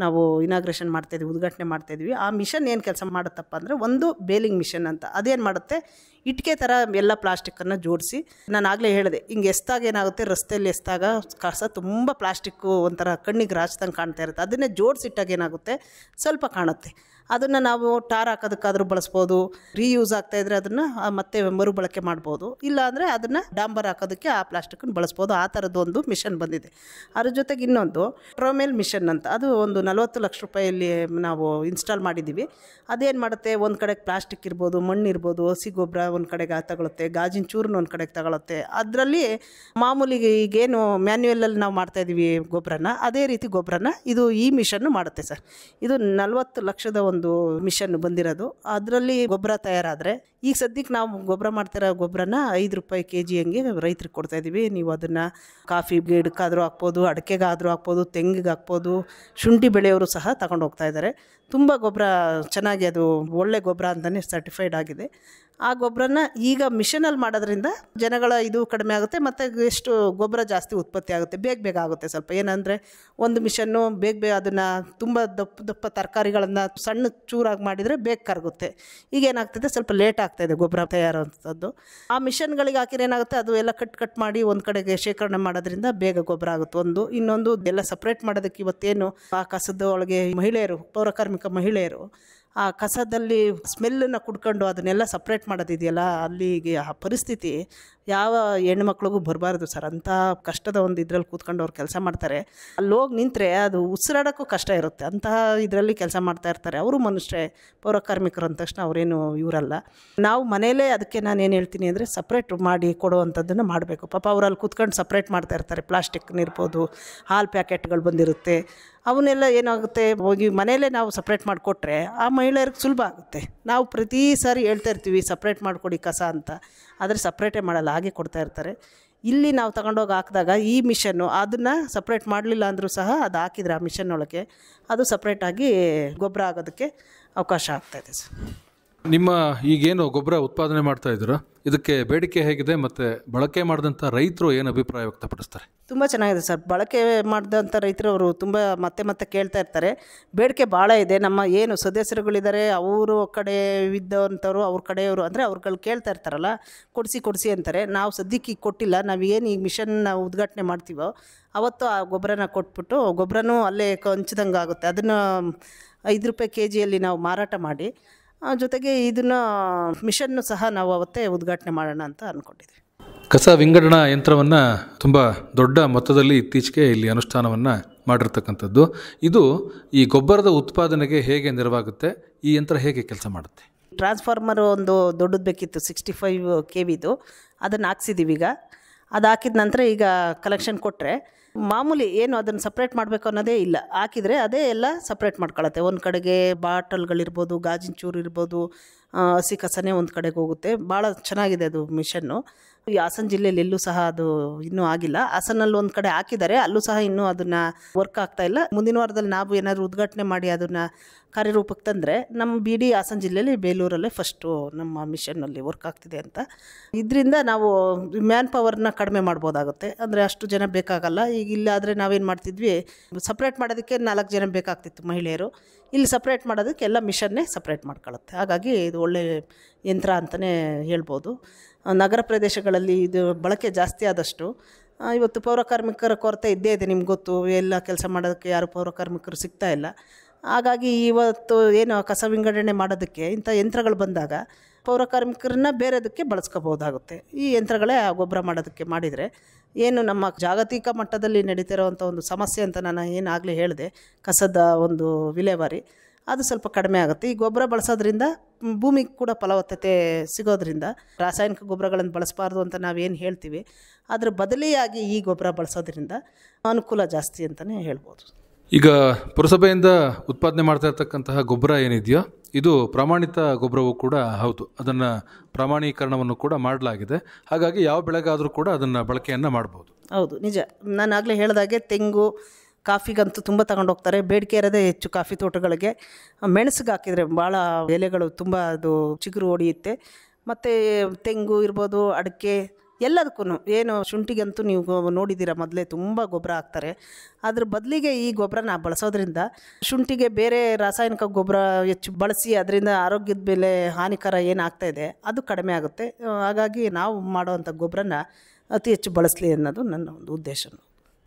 ನಾವು ಇನಾಗ್ರೇಷನ್ ಮಾಡ್ತಾಯಿದ್ವಿ, ಉದ್ಘಾಟನೆ ಮಾಡ್ತಾಯಿದ್ವಿ. ಆ ಮಿಷನ್ ಏನು ಕೆಲಸ ಮಾಡುತ್ತಪ್ಪ ಅಂದರೆ, ಒಂದು ಬೇಲಿಂಗ್ ಮಿಷನ್ ಅಂತ. ಅದೇನು ಮಾಡುತ್ತೆ, ಇಟ್ಟಿಗೆ ಥರ ಎಲ್ಲ ಪ್ಲಾಸ್ಟಿಕ್ಕನ್ನು ಜೋಡಿಸಿ, ನಾನು ಆಗಲೇ ಹೇಳಿದೆ, ಹಿಂಗೆ ಎಸ್ದಾಗ ಏನಾಗುತ್ತೆ, ರಸ್ತೆಯಲ್ಲಿ ಎಸ್ದಾಗ ಕಸ ತುಂಬ ಪ್ಲಾಸ್ಟಿಕ್ಕು ಒಂಥರ ಕಣ್ಣಿಗೆ ರಾಚ್ದಂಗೆ ಕಾಣ್ತಾ ಇರುತ್ತೆ. ಅದನ್ನೇ ಜೋಡಿಸಿಟ್ಟಾಗ ಏನಾಗುತ್ತೆ, ಸ್ವಲ್ಪ ಕಾಣುತ್ತೆ. ಅದನ್ನು ನಾವು ಟಾರ್ ಹಾಕೋದಕ್ಕಾದರೂ ಬಳಸ್ಬೋದು, ರೀಯೂಸ್ ಆಗ್ತಾಯಿದ್ರೆ ಅದನ್ನು ಮತ್ತೆ ಮರುಬಳಕೆ ಮಾಡ್ಬೋದು. ಇಲ್ಲ ಅಂದರೆ ಅದನ್ನು ಡಾಂಬರ್ ಹಾಕೋದಕ್ಕೆ ಆ ಪ್ಲಾಸ್ಟಿಕ್ಕನ್ನು ಬಳಸ್ಬೋದು. ಆ ಥರದ್ದೊಂದು ಮಿಷನ್ ಬಂದಿದೆ. ಅದ್ರ ಜೊತೆಗೆ ಇನ್ನೊಂದು ಟ್ರೋಮೇಲ್ ಮಿಷನ್ ಅಂತ, ಅದು ಒಂದು 40 ಲಕ್ಷ ರೂಪಾಯಲ್ಲಿ ನಾವು ಇನ್ಸ್ಟಾಲ್ ಮಾಡಿದ್ದೀವಿ. ಅದೇನು ಮಾಡುತ್ತೆ, ಒಂದು ಕಡೆಗೆ ಪ್ಲಾಸ್ಟಿಕ್ ಇರ್ಬೋದು, ಮಣ್ಣು ಇರ್ಬೋದು, ಹಸಿ ಗೊಬ್ಬರ ಒಂದು ಕಡೆಗೆ ತಗೊಳುತ್ತೆ, ಗಾಜಿನ ಚೂರನ್ನ ಒಂದು ಕಡೆಗೆ ತಗೊಳುತ್ತೆ. ಅದರಲ್ಲಿ ಮಾಮೂಲಿ ಈಗೇನು ಮ್ಯಾನ್ಯುಯಲಲ್ಲಿ ನಾವು ಮಾಡ್ತಾಯಿದ್ದೀವಿ ಗೊಬ್ಬರನ, ಅದೇ ರೀತಿ ಗೊಬ್ಬರನ ಇದು ಈ ಮಿಷನ್ನು ಮಾಡುತ್ತೆ ಸರ್. ಇದು 40 ಲಕ್ಷದ ಒಂದು ಮಿಷನ್ ಬಂದಿರೋದು. ಅದರಲ್ಲಿ ಗೊಬ್ಬರ ತಯಾರಾದರೆ ಈಗ ಸದ್ಯಕ್ಕೆ ನಾವು ಗೊಬ್ಬರ ಮಾಡ್ತಿರೋ ಗೊಬ್ಬರನ 5 ರೂಪಾಯಿ kg ಹಂಗೆ ರೈತರಿಗೆ ಕೊಡ್ತಾಯಿದ್ದೀವಿ. ನೀವು ಅದನ್ನು ಕಾಫಿ ಗಿಡಕ್ಕಾದರೂ ಹಾಕ್ಬೋದು, ಅಡಿಕೆಗಾದರೂ ಹಾಕ್ಬೋದು, ತೆಂಗಿಗೆ ಹಾಕ್ಬೋದು. ಶುಂಠಿ ಬೆಳೆಯೋರು ಸಹ ತಗೊಂಡು ಹೋಗ್ತಾ ಇದ್ದಾರೆ. ತುಂಬ ಗೊಬ್ಬರ ಚೆನ್ನಾಗಿ, ಅದು ಒಳ್ಳೆ ಗೊಬ್ಬರ ಅಂತಲೇ ಸರ್ಟಿಫೈಡ್ ಆಗಿದೆ. ಆ ಗೊಬ್ಬರನ ಈಗ ಮಿಷನಲ್ಲಿ ಮಾಡೋದ್ರಿಂದ ಜನಗಳ ಇದು ಕಡಿಮೆ ಆಗುತ್ತೆ ಮತ್ತು ಎಷ್ಟು ಗೊಬ್ಬರ ಜಾಸ್ತಿ ಉತ್ಪತ್ತಿ ಆಗುತ್ತೆ, ಬೇಗ ಆಗುತ್ತೆ. ಸ್ವಲ್ಪ ಏನಂದರೆ ಒಂದು ಮಿಷನ್ನು ಬೇಗ ಅದನ್ನು ತುಂಬ ದಪ್ಪ ತರಕಾರಿಗಳನ್ನು ಸಣ್ಣ ಚೂರಾಗಿ ಮಾಡಿದರೆ ಬೇಗ ಕರಗುತ್ತೆ. ಈಗ ಏನಾಗ್ತದೆ, ಸ್ವಲ್ಪ ಲೇಟ್ ಆಗ್ತಾಯಿದೆ ಗೊಬ್ಬರ ತಯಾರುವಂಥದ್ದು. ಆ ಮಿಷನ್ಗಳಿಗೆ ಹಾಕಿದ್ರೆ ಏನಾಗುತ್ತೆ, ಅದು ಎಲ್ಲ ಕಟ್ ಮಾಡಿ ಒಂದು ಕಡೆಗೆ ಶೇಖರಣೆ ಮಾಡೋದ್ರಿಂದ ಬೇಗ ಗೊಬ್ಬರ ಆಗುತ್ತೆ. ಇನ್ನೊಂದು ಎಲ್ಲ ಸಪ್ರೇಟ್ ಮಾಡೋದಕ್ಕೆ ಇವತ್ತೇನು ಆ ಕಸದ ಒಳಗೆ ಮಹಿಳೆಯರು, ಪೌರಕಾರ್ಮಿಕ ಮಹಿಳೆಯರು ಆ ಕಸದಲ್ಲಿ ಸ್ಮೆಲ್ಲನ್ನು ಕುಡ್ಕೊಂಡು ಅದನ್ನೆಲ್ಲ ಸಪ್ರೇಟ್ ಮಾಡೋದಿದೆಯಲ್ಲ, ಅಲ್ಲಿಗೆ ಆ ಪರಿಸ್ಥಿತಿ ಯಾವ ಹೆಣ್ಮಕ್ಳಿಗೂ ಬರಬಾರ್ದು ಸರ್. ಅಂಥ ಕಷ್ಟದ ಒಂದು ಇದರಲ್ಲಿ ಕೂತ್ಕೊಂಡು ಅವ್ರು ಕೆಲಸ ಮಾಡ್ತಾರೆ. ಅಲ್ಲಿ ಹೋಗಿ ನಿಂತರೆ ಅದು ಉಸಿರಾಡೋಕ್ಕೂ ಕಷ್ಟ ಇರುತ್ತೆ. ಅಂತಹ ಇದರಲ್ಲಿ ಕೆಲಸ ಮಾಡ್ತಾ ಇರ್ತಾರೆ. ಅವರು ಮನುಷ್ಯರೇ, ಪೌರಕಾರ್ಮಿಕರು ಅಂದ ತಕ್ಷಣ ಅವರೇನು ಇವರಲ್ಲ. ನಾವು ಮನೇಲೇ ಅದಕ್ಕೆ ನಾನು ಏನು ಹೇಳ್ತೀನಿ ಅಂದರೆ, ಸಪ್ರೇಟ್ ಮಾಡಿ ಕೊಡುವಂಥದ್ದನ್ನು ಮಾಡಬೇಕು. ಪಾಪ ಅವರಲ್ಲಿ ಕೂತ್ಕೊಂಡು ಸಪ್ರೇಟ್ ಮಾಡ್ತಾ ಇರ್ತಾರೆ. ಪ್ಲಾಸ್ಟಿಕ್ನಿರ್ಬೋದು, ಹಾಲು ಪ್ಯಾಕೆಟ್ಗಳು ಬಂದಿರುತ್ತೆ, ಅವನ್ನೆಲ್ಲ ಏನಾಗುತ್ತೆ, ಹೋಗಿ ಮನೆಯಲ್ಲೇ ನಾವು ಸಪ್ರೇಟ್ ಮಾಡಿಕೊಟ್ರೆ ಆ ಮಹಿಳೆಯರಿಗೆ ಸುಲಭ ಆಗುತ್ತೆ. ನಾವು ಪ್ರತಿ ಸಾರಿ ಹೇಳ್ತಾ ಇರ್ತೀವಿ ಸಪ್ರೇಟ್ ಮಾಡಿಕೊಡಿ ಕಸ ಅಂತ, ಆದರೆ ಸಪ್ರೇಟೇ ಮಾಡಲ್ಲ, ಹಾಗೆ ಕೊಡ್ತಾ ಇರ್ತಾರೆ. ಇಲ್ಲಿ ನಾವು ತಗೊಂಡೋಗಿ ಹಾಕಿದಾಗ ಈ ಮಿಷನ್ನು ಅದನ್ನು ಸಪ್ರೇಟ್ ಮಾಡಲಿಲ್ಲ ಅಂದರೂ ಸಹ ಅದು ಹಾಕಿದರೆ ಆ ಮಿಷನ್ ಒಳಗೆ ಅದು ಸಪ್ರೇಟಾಗಿ ಗೊಬ್ಬರ ಆಗೋದಕ್ಕೆ ಅವಕಾಶ ಆಗ್ತಾಯಿದೆ ಸರ್. ನಿಮ್ಮ ಈಗೇನು ಗೊಬ್ಬರ ಉತ್ಪಾದನೆ ಮಾಡ್ತಾ ಇದ್ದೀರೋ ಇದಕ್ಕೆ ಬೇಡಿಕೆ ಹೇಗಿದೆ ಮತ್ತು ಬಳಕೆ ಮಾಡಿದಂಥ ರೈತರು ಏನು ಅಭಿಪ್ರಾಯ ವ್ಯಕ್ತಪಡಿಸ್ತಾರೆ? ತುಂಬ ಚೆನ್ನಾಗಿದೆ ಸರ್. ಬಳಕೆ ಮಾಡಿದಂಥ ರೈತರು ಅವರು ತುಂಬ ಮತ್ತೆ ಕೇಳ್ತಾ ಇರ್ತಾರೆ. ಬೇಡಿಕೆ ಭಾಳ ಇದೆ. ನಮ್ಮ ಏನು ಸದಸ್ಯರುಗಳಿದ್ದಾರೆ ಅವರು ಕಡೆ ಇದ್ದಂಥವ್ರು, ಅವ್ರ ಕಡೆಯವರು ಅಂದರೆ ಅವ್ರುಗಳು ಕೇಳ್ತಾ ಇರ್ತಾರಲ್ಲ, ಕೊಡಿಸಿ ಅಂತಾರೆ. ನಾವು ಸದ್ಯಕ್ಕೆ ಈಗ ಕೊಟ್ಟಿಲ್ಲ. ನಾವು ಏನು ಈಗ ಮಿಷನ್ ನಾವು ಉದ್ಘಾಟನೆ ಮಾಡ್ತೀವೋ ಅವತ್ತು ಆ ಗೊಬ್ಬರನ ಕೊಟ್ಬಿಟ್ಟು ಗೊಬ್ಬರನೂ ಅಲ್ಲೇ ಹಂಚ್ದಂಗೆ ಆಗುತ್ತೆ. ಅದನ್ನು 5 ರೂಪಾಯಿ kgಯಲ್ಲಿ ನಾವು ಮಾರಾಟ ಮಾಡಿ, ಜೊತೆಗೆ ಇದನ್ನು ಮಿಷನ್ನು ಸಹ ನಾವು ಅವತ್ತೇ ಉದ್ಘಾಟನೆ ಮಾಡೋಣ ಅಂತ ಅಂದ್ಕೊಂಡಿದ್ದೀವಿ. ಕಸ ವಿಂಗಡಣಾ ಯಂತ್ರವನ್ನು ತುಂಬ ದೊಡ್ಡ ಮೊತ್ತದಲ್ಲಿ ಇತ್ತೀಚೆಗೆ ಇಲ್ಲಿ ಅನುಷ್ಠಾನವನ್ನು ಮಾಡಿರ್ತಕ್ಕಂಥದ್ದು. ಇದು ಈ ಗೊಬ್ಬರದ ಉತ್ಪಾದನೆಗೆ ಹೇಗೆ ನೆರವಾಗುತ್ತೆ? ಈ ಯಂತ್ರ ಹೇಗೆ ಕೆಲಸ ಮಾಡುತ್ತೆ? ಟ್ರಾನ್ಸ್ಫಾರ್ಮರ್ ಒಂದು ದೊಡ್ಡದು ಬೇಕಿತ್ತು, 65 kVದು. ಅದನ್ನು ಹಾಕ್ಸಿದ್ದೀವಿ. ಈಗ ಅದು ಹಾಕಿದ ನಂತರ ಈಗ ಕಲೆಕ್ಷನ್ ಕೊಟ್ಟರೆ ಮಾಮೂಲಿ ಏನು ಅದನ್ನು ಸಪ್ರೇಟ್ ಮಾಡಬೇಕು ಅನ್ನೋದೇ ಇಲ್ಲ. ಹಾಕಿದರೆ ಅದೇ ಎಲ್ಲ ಸಪ್ರೇಟ್ ಮಾಡ್ಕೊಳತ್ತೆ. ಒಂದು ಕಡೆಗೆ ಬಾಟಲ್ಗಳಿರ್ಬೋದು, ಗಾಜಿನ ಚೂರು ಇರ್ಬೋದು, ಹಸಿ ಕಸನೇ ಒಂದು ಕಡೆಗೆ ಹೋಗುತ್ತೆ. ಭಾಳ ಚೆನ್ನಾಗಿದೆ ಅದು ಮಿಷನ್ನು. ಈ ಹಾಸನ ಜಿಲ್ಲೆಯಲ್ಲಿ ಎಲ್ಲೂ ಸಹ ಅದು ಇನ್ನೂ ಆಗಿಲ್ಲ. ಹಾಸನಲ್ಲಿ ಒಂದು ಕಡೆ ಹಾಕಿದ್ದಾರೆ, ಅಲ್ಲೂ ಸಹ ಇನ್ನೂ ಅದನ್ನು ವರ್ಕ್ ಆಗ್ತಾಯಿಲ್ಲ. ಮುಂದಿನ ವಾರದಲ್ಲಿ ನಾವು ಏನಾದರೂ ಉದ್ಘಾಟನೆ ಮಾಡಿ ಅದನ್ನು ಕಾರ್ಯರೂಪಕ್ಕೆ ತಂದರೆ ನಮ್ಮ BD ಹಾಸನ ಜಿಲ್ಲೆಯಲ್ಲಿ ಬೇಲೂರಲ್ಲೇ ಫಸ್ಟು ನಮ್ಮ ಮಿಷನ್ನಲ್ಲಿ ವರ್ಕ್ ಆಗ್ತಿದೆ ಅಂತ. ಇದರಿಂದ ನಾವು ಮ್ಯಾನ್ ಪವರ್ನ ಕಡಿಮೆ ಮಾಡ್ಬೋದಾಗುತ್ತೆ. ಅಂದರೆ ಅಷ್ಟು ಜನ ಬೇಕಾಗಲ್ಲ. ಈಗ ಇಲ್ಲಾದರೆ ನಾವೇನು ಮಾಡ್ತಿದ್ವಿ, ಸಪ್ರೇಟ್ ಮಾಡೋದಕ್ಕೆ 4 ಜನ ಬೇಕಾಗ್ತಿತ್ತು ಮಹಿಳೆಯರು. ಇಲ್ಲಿ ಸಪ್ರೇಟ್ ಮಾಡೋದಕ್ಕೆ ಎಲ್ಲ ಮಿಷನ್ನೇ ಸಪ್ರೇಟ್ ಮಾಡ್ಕೊಳ್ಳುತ್ತೆ. ಹಾಗಾಗಿ ಇದು ಒಳ್ಳೆ ಯಂತ್ರ ಅಂತಲೇ ಹೇಳ್ಬೋದು. ನಗರ ಪ್ರದೇಶಗಳಲ್ಲಿ ಇದು ಬಳಕೆ ಜಾಸ್ತಿ ಆದಷ್ಟು ಇವತ್ತು ಪೌರಕಾರ್ಮಿಕರ ಕೊರತೆ ಇದ್ದೇ ಇದೆ. ನಿಮ್ಗೆ ಗೊತ್ತು, ಎಲ್ಲ ಕೆಲಸ ಮಾಡೋದಕ್ಕೆ ಯಾರು ಪೌರಕಾರ್ಮಿಕರು ಸಿಗ್ತಾ ಇಲ್ಲ. ಹಾಗಾಗಿ ಇವತ್ತು ಏನು ಕಸ ವಿಂಗಡಣೆ ಮಾಡೋದಕ್ಕೆ ಇಂಥ ಯಂತ್ರಗಳು ಬಂದಾಗ ಪೌರ ಕಾರ್ಮಿಕರನ್ನ ಬೇರೆದಕ್ಕೆ ಬಳಸ್ಕೋಬೋದಾಗುತ್ತೆ. ಈ ಯಂತ್ರಗಳೇ ಆ ಗೊಬ್ಬರ ಮಾಡೋದಕ್ಕೆ ಮಾಡಿದರೆ ಏನು ನಮ್ಮ ಜಾಗತಿಕ ಮಟ್ಟದಲ್ಲಿ ನಡೀತಿರೋವಂಥ ಒಂದು ಸಮಸ್ಯೆ ಅಂತ ನಾನು ಏನಾಗಲೇ ಹೇಳಿದೆ, ಕಸದ ಒಂದು ವಿಲೇವಾರಿ, ಅದು ಸ್ವಲ್ಪ ಕಡಿಮೆ ಆಗುತ್ತೆ. ಈ ಗೊಬ್ಬರ ಬಳಸೋದ್ರಿಂದ ಭೂಮಿಗೆ ಕೂಡ ಫಲವತ್ತತೆ ಸಿಗೋದ್ರಿಂದ ರಾಸಾಯನಿಕ ಗೊಬ್ಬರಗಳನ್ನು ಬಳಸಬಾರ್ದು ಅಂತ ನಾವೇನು ಹೇಳ್ತೀವಿ, ಅದರ ಬದಲಿಯಾಗಿ ಈ ಗೊಬ್ಬರ ಬಳಸೋದ್ರಿಂದ ಅನುಕೂಲ ಜಾಸ್ತಿ ಅಂತಲೇ ಹೇಳ್ಬೋದು. ಈಗ ಪುರಸಭೆಯಿಂದ ಉತ್ಪಾದನೆ ಮಾಡ್ತಾ ಇರ್ತಕ್ಕಂತಹ ಗೊಬ್ಬರ ಏನಿದೆಯೋ ಇದು ಪ್ರಮಾಣಿತ ಗೊಬ್ಬರವೂ ಕೂಡ ಹೌದು. ಅದನ್ನು ಪ್ರಮಾಣೀಕರಣವನ್ನು ಕೂಡ ಮಾಡಲಾಗಿದೆ. ಹಾಗಾಗಿ ಯಾವ ಬೆಳೆಗಾದರೂ ಕೂಡ ಅದನ್ನು ಬಳಕೆಯನ್ನು ಮಾಡ್ಬೋದು. ಹೌದು, ನಿಜ. ನಾನು ಆಗಲೇ ಹೇಳಿದಾಗೆ ತೆಂಗು, ಕಾಫಿಗಂತೂ ತುಂಬ ತಗೊಂಡು ಹೋಗ್ತಾರೆ. ಬೇಡಿಕೆ ಇರೋದೇ ಹೆಚ್ಚು ಕಾಫಿ ತೋಟಗಳಿಗೆ. ಮೆಣಸಿಗೆ ಹಾಕಿದರೆ ಭಾಳ ಎಲೆಗಳು ತುಂಬ ಅದು ಚಿಗುರು ಹೊಡೆಯುತ್ತೆ. ಮತ್ತು ತೆಂಗು ಇರ್ಬೋದು, ಅಡಿಕೆ, ಎಲ್ಲದಕ್ಕೂ ಏನು ಶುಂಠಿಗಂತೂ ನೀವು ನೋಡಿದ್ದೀರ, ಮೊದಲೇ ತುಂಬ ಗೊಬ್ಬರ ಹಾಕ್ತಾರೆ. ಅದ್ರ ಬದಲಿಗೆ ಈ ಗೊಬ್ಬರನ ಬಳಸೋದ್ರಿಂದ ಶುಂಠಿಗೆ ಬೇರೆ ರಾಸಾಯನಿಕ ಗೊಬ್ಬರ ಹೆಚ್ಚು ಬಳಸಿ ಅದರಿಂದ ಆರೋಗ್ಯದ ಮೇಲೆ ಹಾನಿಕರ ಏನಾಗ್ತಾಯಿದೆ ಅದು ಕಡಿಮೆ ಆಗುತ್ತೆ. ಹಾಗಾಗಿ ನಾವು ಮಾಡೋವಂಥ ಗೊಬ್ಬರನ ಅತಿ ಹೆಚ್ಚು ಬಳಸಲಿ ಅನ್ನೋದು ನನ್ನ ಒಂದು ಉದ್ದೇಶ.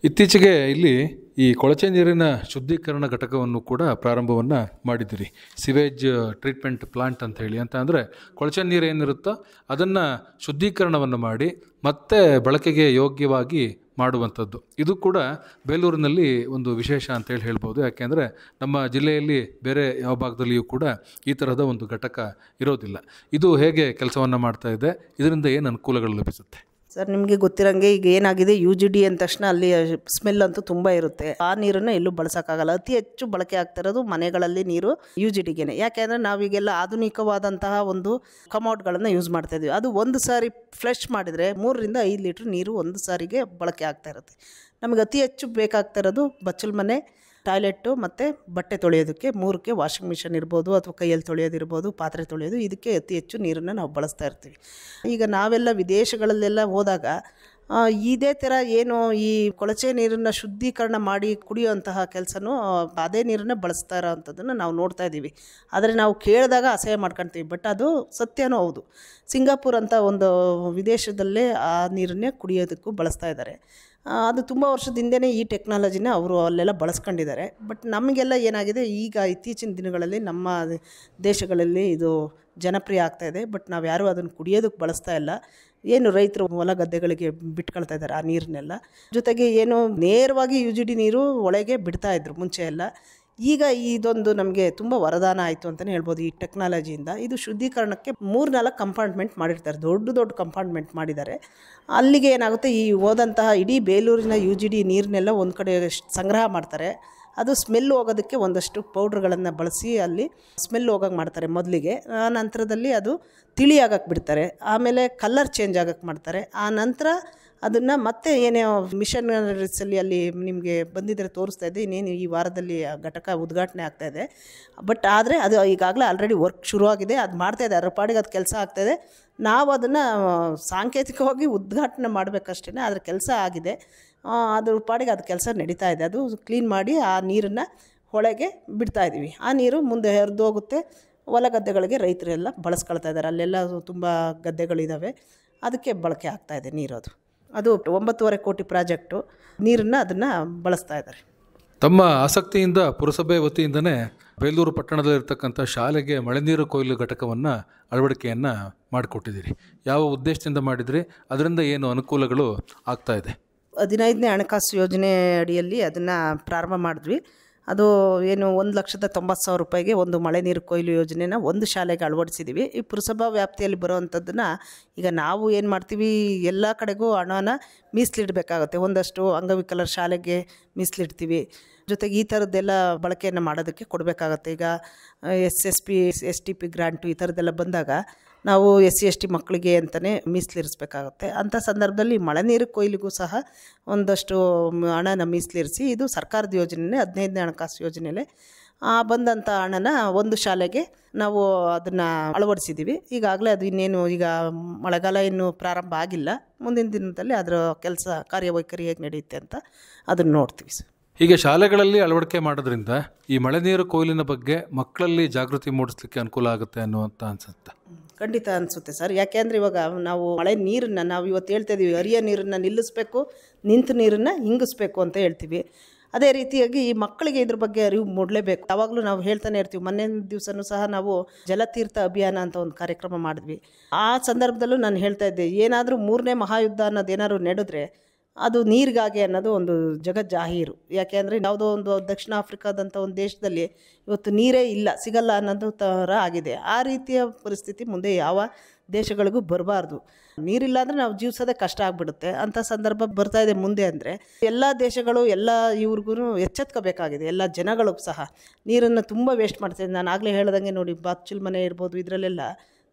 ಇತ್ತೀಚೆಗೆ ಇಲ್ಲಿ ಈ ಕೊಳಚೆ ನೀರಿನ ಶುದ್ಧೀಕರಣ ಘಟಕವನ್ನು ಕೂಡ ಪ್ರಾರಂಭವನ್ನು ಮಾಡಿದ್ದೀರಿ. ಸಿವೇಜ್ ಟ್ರೀಟ್ಮೆಂಟ್ ಪ್ಲಾಂಟ್ ಅಂತ ಹೇಳಿ. ಅಂತ ಅಂದರೆ ಕೊಳಚೆ ನೀರು ಏನಿರುತ್ತೋ ಅದನ್ನು ಶುದ್ಧೀಕರಣವನ್ನು ಮಾಡಿ ಮತ್ತೆ ಬಳಕೆಗೆ ಯೋಗ್ಯವಾಗಿ ಮಾಡುವಂಥದ್ದು. ಇದು ಕೂಡ ಬೇಲೂರಿನಲ್ಲಿ ಒಂದು ವಿಶೇಷ ಅಂತೇಳಿ ಹೇಳ್ಬೋದು. ಯಾಕೆಂದರೆ ನಮ್ಮ ಜಿಲ್ಲೆಯಲ್ಲಿ ಬೇರೆ ಯಾವ ಭಾಗದಲ್ಲಿಯೂ ಕೂಡ ಈ ತರಹದ ಒಂದು ಘಟಕ ಇರೋದಿಲ್ಲ. ಇದು ಹೇಗೆ ಕೆಲಸವನ್ನು ಮಾಡ್ತಾ ಇದೆ, ಇದರಿಂದ ಏನು ಅನುಕೂಲಗಳು ಲಭಿಸುತ್ತೆ? ಸರ್, ನಿಮಗೆ ಗೊತ್ತಿರೋಂಗೆ ಈಗ ಏನಾಗಿದೆ, UGD ಅಂದ ತಕ್ಷಣ ಅಲ್ಲಿ ಸ್ಮೆಲ್ ಅಂತೂ ತುಂಬ ಇರುತ್ತೆ. ಆ ನೀರನ್ನು ಎಲ್ಲೂ ಬಳಸೋಕ್ಕಾಗಲ್ಲ. ಅತಿ ಹೆಚ್ಚು ಬಳಕೆ ಆಗ್ತಿರೋದು ಮನೆಗಳಲ್ಲಿ ನೀರು UGDಗೆನೆ. ಯಾಕೆಂದರೆ ನಾವೀಗೆಲ್ಲ ಆಧುನಿಕವಾದಂತಹ ಒಂದು ಕಮೋಡ್ಗಳನ್ನು ಯೂಸ್ ಮಾಡ್ತಾಯಿದ್ವಿ. ಅದು ಒಂದು ಸಾರಿ ಫ್ಲಶ್ ಮಾಡಿದರೆ 3 ರಿಂದ 5 ಲೀಟ್ರ್ ನೀರು ಒಂದು ಸಾರಿಗೆ ಬಳಕೆ ಆಗ್ತಾ ಇರುತ್ತೆ. ನಮಗೆ ಅತಿ ಹೆಚ್ಚು ಬೇಕಾಗ್ತಾ ಇರೋದು ಬಚ್ಚಲ ಮನೆ, ಟಾಯ್ಲೆಟ್ಟು ಮತ್ತು ಬಟ್ಟೆ ತೊಳೆಯೋದಕ್ಕೆ. 3ಕ್ಕೆ ವಾಷಿಂಗ್ ಮಿಷನ್ ಇರ್ಬೋದು, ಅಥವಾ ಕೈಯಲ್ಲಿ ತೊಳೆಯೋದಿರ್ಬೋದು, ಪಾತ್ರೆ ತೊಳೆಯೋದು, ಇದಕ್ಕೆ ಅತಿ ಹೆಚ್ಚು ನೀರನ್ನು ನಾವು ಬಳಸ್ತಾ ಇರ್ತೀವಿ. ಈಗ ನಾವೆಲ್ಲ ವಿದೇಶಗಳಲ್ಲೆಲ್ಲ ಹೋದಾಗ ಇದೇ ಥರ ಏನು ಈ ಕೊಳಚೆ ನೀರನ್ನು ಶುದ್ಧೀಕರಣ ಮಾಡಿ ಕುಡಿಯುವಂತಹ ಕೆಲಸನೂ ಅದೇ ನೀರನ್ನು ಬಳಸ್ತಾ ಇರೋವಂಥದ್ದನ್ನು ನಾವು ನೋಡ್ತಾ ಇದ್ದೀವಿ. ಆದರೆ ನಾವು ಕೇಳಿದಾಗ ಅಸಹ್ಯ ಮಾಡ್ಕೊಳ್ತೀವಿ. ಬಟ್ ಅದು ಸತ್ಯನೂ ಹೌದು. ಸಿಂಗಾಪುರ್ ಅಂತ ಒಂದು ವಿದೇಶದಲ್ಲೇ ಆ ನೀರನ್ನೇ ಕುಡಿಯೋದಕ್ಕೂ ಬಳಸ್ತಾ ಇದ್ದಾರೆ. ಅದು ತುಂಬ ವರ್ಷದಿಂದನೇ ಈ ಟೆಕ್ನಾಲಜಿನ ಅವರು ಅಲ್ಲೆಲ್ಲ ಬಳಸ್ಕೊಂಡಿದ್ದಾರೆ. ಬಟ್ ನಮಗೆಲ್ಲ ಏನಾಗಿದೆ, ಈಗ ಇತ್ತೀಚಿನ ದಿನಗಳಲ್ಲಿ ನಮ್ಮ ದೇಶಗಳಲ್ಲಿ ಇದು ಜನಪ್ರಿಯ ಆಗ್ತಾಯಿದೆ. ಬಟ್ ನಾವು ಯಾರೂ ಅದನ್ನು ಕುಡಿಯೋದಕ್ಕೆ ಬಳಸ್ತಾ ಇಲ್ಲ. ಏನು ರೈತರು ಹೊಲ ಗದ್ದೆಗಳಿಗೆ ಬಿಟ್ಕೊಳ್ತಾ ಇದ್ದಾರೆ ಆ ನೀರನ್ನೆಲ್ಲ. ಜೊತೆಗೆ ಏನು ನೇರವಾಗಿ UGD ನೀರು ಒಳಗೆ ಬಿಡ್ತಾಯಿದ್ರು ಮುಂಚೆ ಎಲ್ಲ. ಈಗ ಇದೊಂದು ನಮಗೆ ತುಂಬ ವರದಾನ ಆಯಿತು ಅಂತಲೇ ಹೇಳ್ಬೋದು ಈ ಟೆಕ್ನಾಲಜಿಯಿಂದ. ಇದು ಶುದ್ಧೀಕರಣಕ್ಕೆ 3-4 ಕಂಪಾರ್ಟ್ಮೆಂಟ್ ಮಾಡಿರ್ತಾರೆ, ದೊಡ್ಡ ದೊಡ್ಡ ಕಂಪಾರ್ಟ್ಮೆಂಟ್ ಮಾಡಿದ್ದಾರೆ. ಅಲ್ಲಿಗೆ ಏನಾಗುತ್ತೆ, ಈ ಹೋದಂತಹ ಇಡೀ ಬೇಲೂರಿನ UGD ನೀರನ್ನೆಲ್ಲ ಒಂದು ಕಡೆ ಸಂಗ್ರಹ ಮಾಡ್ತಾರೆ. ಅದು ಸ್ಮೆಲ್ ಹೋಗೋದಕ್ಕೆ ಒಂದಷ್ಟು ಪೌಡ್ರ್ಗಳನ್ನು ಬಳಸಿ ಅಲ್ಲಿ ಸ್ಮೆಲ್ ಹೋಗೋಕ್ಕೆ ಮಾಡ್ತಾರೆ ಮೊದಲಿಗೆ. ಆ ನಂತರದಲ್ಲಿ ಅದು ತಿಳಿ ಆಗಕ್ಕೆ ಬಿಡ್ತಾರೆ. ಆಮೇಲೆ ಕಲರ್ ಚೇಂಜ್ ಆಗಕ್ಕೆ ಮಾಡ್ತಾರೆ. ಆ ನಂತರ ಅದನ್ನು ಮತ್ತೆ ಏನೇ ಮಿಷನರೀಸಲ್ಲಿ ಅಲ್ಲಿ ನಿಮಗೆ ಬಂದಿದ್ದರೆ ತೋರಿಸ್ತಾ ಇದೆ. ಇನ್ನೇನು ಈ ವಾರದಲ್ಲಿ ಆ ಘಟಕ ಉದ್ಘಾಟನೆ ಆಗ್ತಾಯಿದೆ. ಬಟ್ ಆದರೆ ಅದು ಈಗಾಗಲೇ ಆಲ್ರೆಡಿ ವರ್ಕ್ ಶುರುವಾಗಿದೆ. ಅದು ಮಾಡ್ತಾಯಿದೆ, ಅದರ ಪಾಡಿಗೆ ಅದು ಕೆಲಸ ಆಗ್ತಾಯಿದೆ. ನಾವು ಅದನ್ನು ಸಾಂಕೇತಿಕವಾಗಿ ಉದ್ಘಾಟನೆ ಮಾಡಬೇಕಷ್ಟೇ. ಅದರ ಕೆಲಸ ಆಗಿದೆ, ಅದ್ರ ಪಾಡಿಗೆ ಅದು ಕೆಲಸ ನಡೀತಾ ಇದೆ. ಅದು ಕ್ಲೀನ್ ಮಾಡಿ ಆ ನೀರನ್ನು ಹೊಳೆಗೆ ಬಿಡ್ತಾಯಿದ್ದೀವಿ. ಆ ನೀರು ಮುಂದೆ ಹರಿದೋಗುತ್ತೆ. ಹೊಲ ಗದ್ದೆಗಳಿಗೆ ರೈತರೆಲ್ಲ ಬಳಸ್ಕೊಳ್ತಾ ಇದ್ದಾರೆ. ಅಲ್ಲೆಲ್ಲ ತುಂಬ ಗದ್ದೆಗಳಿದ್ದಾವೆ, ಅದಕ್ಕೆ ಬಳಕೆ ಆಗ್ತಾಯಿದೆ ನೀರು. ಅದು 9.5 ಕೋಟಿ ಪ್ರಾಜೆಕ್ಟು ನೀರನ್ನು ಅದನ್ನು ಬಳಸ್ತಾ ಇದ್ದಾರೆ. ತಮ್ಮ ಆಸಕ್ತಿಯಿಂದ ಪುರಸಭೆ ವತಿಯಿಂದನೇ ಬೇಲೂರು ಪಟ್ಟಣದಲ್ಲಿರ್ತಕ್ಕಂಥ ಶಾಲೆಗೆ ಮಳೆ ನೀರು ಕೊಯ್ಲು ಘಟಕವನ್ನು ಅಳವಡಿಕೆಯನ್ನು ಮಾಡಿಕೊಟ್ಟಿದ್ದೀರಿ. ಯಾವ ಉದ್ದೇಶದಿಂದ ಮಾಡಿದ್ರಿ, ಅದರಿಂದ ಏನು ಅನುಕೂಲಗಳು ಆಗ್ತಾ ಇದೆ? 15ನೇ ಹಣಕಾಸು ಯೋಜನೆ ಅಡಿಯಲ್ಲಿ ಅದನ್ನು ಪ್ರಾರಂಭ ಮಾಡಿದ್ವಿ. ಅದು ಏನು 1,90,000 ರೂಪಾಯಿಗೆ ಒಂದು ಮಳೆ ನೀರು ಕೊಯ್ಲು ಯೋಜನೆನ ಒಂದು ಶಾಲೆಗೆ ಅಳವಡಿಸಿದ್ದೀವಿ. ಈ ಪುರಸಭಾ ವ್ಯಾಪ್ತಿಯಲ್ಲಿ ಬರುವಂಥದ್ದನ್ನು ಈಗ ನಾವು ಏನು ಮಾಡ್ತೀವಿ, ಎಲ್ಲ ಕಡೆಗೂ ಹಣನ ಮೀಸಲಿಡಬೇಕಾಗುತ್ತೆ. ಒಂದಷ್ಟು ಅಂಗವಿಕಲರ ಶಾಲೆಗೆ ಮೀಸಲಿಡ್ತೀವಿ. ಜೊತೆಗೆ ಈ ಥರದ್ದೆಲ್ಲ ಬಳಕೆಯನ್ನು ಮಾಡೋದಕ್ಕೆ ಕೊಡಬೇಕಾಗತ್ತೆ. ಈಗ SSP STP ಗ್ರಾಂಟು ಈ ಥರದ್ದೆಲ್ಲ ಬಂದಾಗ ನಾವು SC ST ಮಕ್ಕಳಿಗೆ ಅಂತಲೇ ಮೀಸಲಿರಿಸ್ಬೇಕಾಗುತ್ತೆ. ಅಂಥ ಸಂದರ್ಭದಲ್ಲಿ ಮಳೆ ನೀರು ಕೊಯ್ಲಿಗೂ ಸಹ ಒಂದಷ್ಟು ಹಣನ ಮೀಸಲಿರಿಸಿ, ಇದು ಸರ್ಕಾರದ ಯೋಜನೆ, 15ನೇ ಹಣಕಾಸು ಯೋಜನೆಯಲ್ಲೇ ಬಂದಂಥ ಹಣನ ಒಂದು ಶಾಲೆಗೆ ನಾವು ಅದನ್ನು ಅಳವಡಿಸಿದ್ದೀವಿ. ಈಗಾಗಲೇ ಅದು ಇನ್ನೇನು ಈಗ ಮಳೆಗಾಲ ಇನ್ನೂ ಪ್ರಾರಂಭ ಆಗಿಲ್ಲ. ಮುಂದಿನ ದಿನದಲ್ಲಿ ಅದರ ಕೆಲಸ ಕಾರ್ಯವೈಖರಿ ಹೇಗೆ ನಡೆಯುತ್ತೆ ಅಂತ ಅದನ್ನು ನೋಡ್ತೀವಿ ಸರ್. ಹೀಗೆ ಶಾಲೆಗಳಲ್ಲಿ ಅಳವಡಿಕೆ ಮಾಡೋದ್ರಿಂದ ಈ ಮಳೆ ನೀರು ಕೊಯ್ಲಿನ ಬಗ್ಗೆ ಮಕ್ಕಳಲ್ಲಿ ಜಾಗೃತಿ ಮೂಡಿಸ್ಲಿಕ್ಕೆ ಅನುಕೂಲ ಆಗುತ್ತೆ ಅನ್ನುವಂಥ ಅನ್ಸುತ್ತೆ. ಖಂಡಿತ ಅನಿಸುತ್ತೆ ಸರ್. ಯಾಕೆಂದರೆ ಇವಾಗ ನಾವು ಮಳೆ ನೀರನ್ನು ನಾವು ಇವತ್ತು ಹೇಳ್ತಾ ಇದ್ದೀವಿ, ಹರಿಯೋ ನೀರನ್ನು ನಿಲ್ಲಿಸಬೇಕು, ನಿಂತ ನೀರನ್ನು ಇಂಗಿಸ್ಬೇಕು ಅಂತ ಹೇಳ್ತೀವಿ. ಅದೇ ರೀತಿಯಾಗಿ ಈ ಮಕ್ಕಳಿಗೆ ಇದ್ರ ಬಗ್ಗೆ ಅರಿವು ಮೂಡಲೇಬೇಕು. ಯಾವಾಗಲೂ ನಾವು ಹೇಳ್ತಾನೆ ಇರ್ತೀವಿ. ಮೊನ್ನೆ ದಿವಸನೂ ಸಹ ನಾವು ಜಲತೀರ್ಥ ಅಭಿಯಾನ ಅಂತ ಒಂದು ಕಾರ್ಯಕ್ರಮ ಮಾಡಿದ್ವಿ. ಆ ಸಂದರ್ಭದಲ್ಲೂ ನಾನು ಹೇಳ್ತಾ ಇದ್ದೆ, ಏನಾದರೂ 3ನೇ ಮಹಾಯುದ್ಧ ಅನ್ನೋದೇನಾದ್ರು ನಡೆದ್ರೆ ಅದು ನೀರಿಗಾಗಿ ಅನ್ನೋದು ಒಂದು ಜಗಜ್ಜಾಹೀರು. ಯಾಕೆ ಅಂದರೆ ಯಾವುದೋ ಒಂದು ದಕ್ಷಿಣ ಆಫ್ರಿಕಾದಂಥ ಒಂದು ದೇಶದಲ್ಲಿ ಇವತ್ತು ನೀರೇ ಇಲ್ಲ, ಸಿಗಲ್ಲ ಅನ್ನೋದು ಥರ ಆಗಿದೆ. ಆ ರೀತಿಯ ಪರಿಸ್ಥಿತಿ ಮುಂದೆ ಯಾವ ದೇಶಗಳಿಗೂ ಬರಬಾರ್ದು. ನೀರಿಲ್ಲ ಅಂದರೆ ನಾವು ಜೀವಿಸೋದೇ ಕಷ್ಟ ಆಗಿಬಿಡುತ್ತೆ. ಅಂಥ ಸಂದರ್ಭ ಬರ್ತಾ ಇದೆ ಮುಂದೆ ಅಂದರೆ ಎಲ್ಲ ದೇಶಗಳು ಎಲ್ಲ ಇವ್ರಿಗೂ ಎಚ್ಚೆತ್ಕೋಬೇಕಾಗಿದೆ. ಎಲ್ಲ ಜನಗಳು ಸಹ ನೀರನ್ನು ತುಂಬ ವೇಸ್ಟ್ ಮಾಡ್ತಿದ್ದಾರೆ. ನಾನು ಆಗಲೇ ಹೇಳ್ದಂಗೆ ನೋಡಿ, ಬಾಚುಲ್ ಮನೆ ಇರ್ಬೋದು, ಇದರಲ್ಲೆಲ್ಲ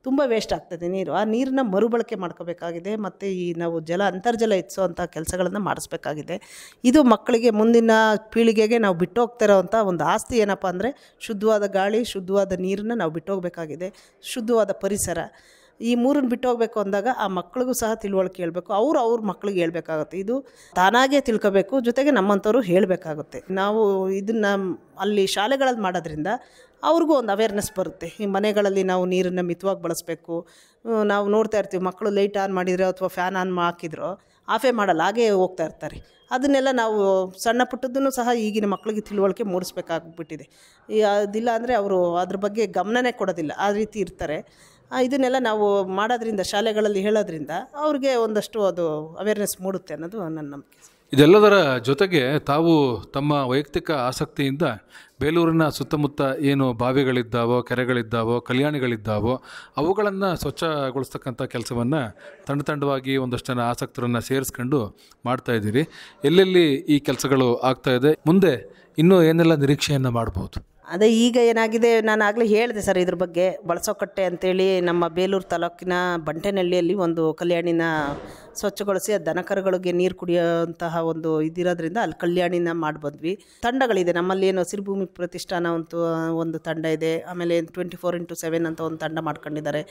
ತುಂಬ ವೇಸ್ಟ್ ಆಗ್ತದೆ ನೀರು. ಆ ನೀರನ್ನ ಮರುಬಳಕೆ ಮಾಡ್ಕೋಬೇಕಾಗಿದೆ. ಮತ್ತು ಈ ನಾವು ಅಂತರ್ಜಲ ಹೆಚ್ಚಿಸೋವಂಥ ಕೆಲಸಗಳನ್ನು ಮಾಡಿಸ್ಬೇಕಾಗಿದೆ. ಇದು ಮಕ್ಕಳಿಗೆ, ಮುಂದಿನ ಪೀಳಿಗೆಗೆ ನಾವು ಬಿಟ್ಟು ಹೋಗ್ತಿರೋವಂಥ ಒಂದು ಆಸ್ತಿ ಏನಪ್ಪ ಅಂದರೆ ಶುದ್ಧವಾದ ಗಾಳಿ, ಶುದ್ಧವಾದ ನೀರನ್ನು ನಾವು ಬಿಟ್ಟು ಹೋಗಬೇಕಾಗಿದೆ. ಶುದ್ಧವಾದ ಪರಿಸರ, ಈ ಮೂರನ್ನು ಬಿಟ್ಟು ಹೋಗಬೇಕು ಅಂದಾಗ ಆ ಮಕ್ಕಳಿಗೂ ಸಹ ತಿಳುವಳಿಕೆ ಹೇಳ್ಬೇಕು. ಅವ್ರ ಮಕ್ಕಳಿಗೆ ಹೇಳ್ಬೇಕಾಗುತ್ತೆ. ಇದು ತಾನಾಗೇ ತಿಳ್ಕೋಬೇಕು, ಜೊತೆಗೆ ನಮ್ಮಂಥವ್ರು ಹೇಳಬೇಕಾಗುತ್ತೆ. ನಾವು ಇದನ್ನು ಅಲ್ಲಿ ಶಾಲೆಗಳಲ್ಲಿ ಮಾಡೋದ್ರಿಂದ ಅವ್ರಿಗೂ ಒಂದು ಅವೇರ್ನೆಸ್ ಬರುತ್ತೆ. ಈ ಮನೆಗಳಲ್ಲಿ ನಾವು ನೀರನ್ನು ಮಿತವಾಗಿ ಬಳಸಬೇಕು. ನಾವು ನೋಡ್ತಾ ಇರ್ತೀವಿ, ಮಕ್ಕಳು ಲೈಟ್ ಆನ್ ಮಾಡಿದರೆ ಅಥವಾ ಫ್ಯಾನ್ ಆನ್ ಹಾಕಿದ್ರು ಆಫೇ ಮಾಡಲ್ಲ, ಹಾಗೇ ಹೋಗ್ತಾ ಇರ್ತಾರೆ. ಅದನ್ನೆಲ್ಲ ನಾವು ಸಣ್ಣ ಪುಟ್ಟದ್ದನ್ನು ಸಹ ಈಗಿನ ಮಕ್ಕಳಿಗೆ ತಿಳುವಳಿಕೆ ಮೂಡಿಸ್ಬೇಕಾಗ್ಬಿಟ್ಟಿದೆ. ಅದಿಲ್ಲ ಅಂದರೆ ಅವರು ಅದ್ರ ಬಗ್ಗೆ ಗಮನನೇ ಕೊಡೋದಿಲ್ಲ, ಆ ರೀತಿ ಇರ್ತಾರೆ. ಇದನ್ನೆಲ್ಲ ನಾವು ಮಾಡೋದ್ರಿಂದ, ಶಾಲೆಗಳಲ್ಲಿ ಹೇಳೋದ್ರಿಂದ ಅವ್ರಿಗೆ ಒಂದಷ್ಟು ಅದು ಅವೇರ್ನೆಸ್ ಮೂಡುತ್ತೆ ಅನ್ನೋದು ನನ್ನ ನಂಬಿಕೆ. ಇದೆಲ್ಲದರ ಜೊತೆಗೆ ತಾವು ತಮ್ಮ ವೈಯಕ್ತಿಕ ಆಸಕ್ತಿಯಿಂದ ಬೇಲೂರಿನ ಸುತ್ತಮುತ್ತ ಏನು ಬಾವಿಗಳಿದ್ದಾವೋ, ಕೆರೆಗಳಿದ್ದಾವೋ, ಕಲ್ಯಾಣಿಗಳಿದ್ದಾವೋ ಅವುಗಳನ್ನು ಸ್ವಚ್ಛಗೊಳಿಸ್ತಕ್ಕಂಥ ಕೆಲಸವನ್ನು ತಂಡವಾಗಿ ಒಂದಷ್ಟು ಜನ ಆಸಕ್ತರನ್ನು ಸೇರಿಸ್ಕೊಂಡು ಮಾಡ್ತಾಯಿದ್ದೀರಿ. ಎಲ್ಲೆಲ್ಲಿ ಈ ಕೆಲಸಗಳು ಆಗ್ತಾಯಿದೆ, ಮುಂದೆ ಇನ್ನೂ ಏನೆಲ್ಲ ನಿರೀಕ್ಷೆಯನ್ನು ಮಾಡ್ಬೋದು? ಅದೇ ಈಗ ಏನಾಗಿದೆ, ನಾನು ಆಗಲೇ ಹೇಳಿದೆ ಸರ್ ಇದ್ರ ಬಗ್ಗೆ. ಬಳಸೋಕಟ್ಟೆ ಅಂತೇಳಿ ನಮ್ಮ ಬೇಲೂರು ತಾಲೂಕಿನ ಬಂಟೆನಹಳ್ಳಿಯಲ್ಲಿ ಒಂದು ಕಲ್ಯಾಣಿನ ಸ್ವಚ್ಛಗೊಳಿಸಿ ದನಕರುಗಳಿಗೆ ನೀರು ಕುಡಿಯೋಂತಹ ಒಂದು ಇದಿರೋದ್ರಿಂದ ಅಲ್ಲಿ ಕಲ್ಯಾಣಿನ ಮಾಡಿ ಬಂದ್ವಿ. ತಂಡಗಳಿದೆ ನಮ್ಮಲ್ಲಿ. ಏನು ಸಿರಿಭೂಮಿ ಪ್ರತಿಷ್ಠಾನ ಒಂದು ತಂಡ ಇದೆ. ಆಮೇಲೆ 24x7 ಅಂತ ಒಂದು ತಂಡ ಮಾಡ್ಕೊಂಡಿದ್ದಾರೆ.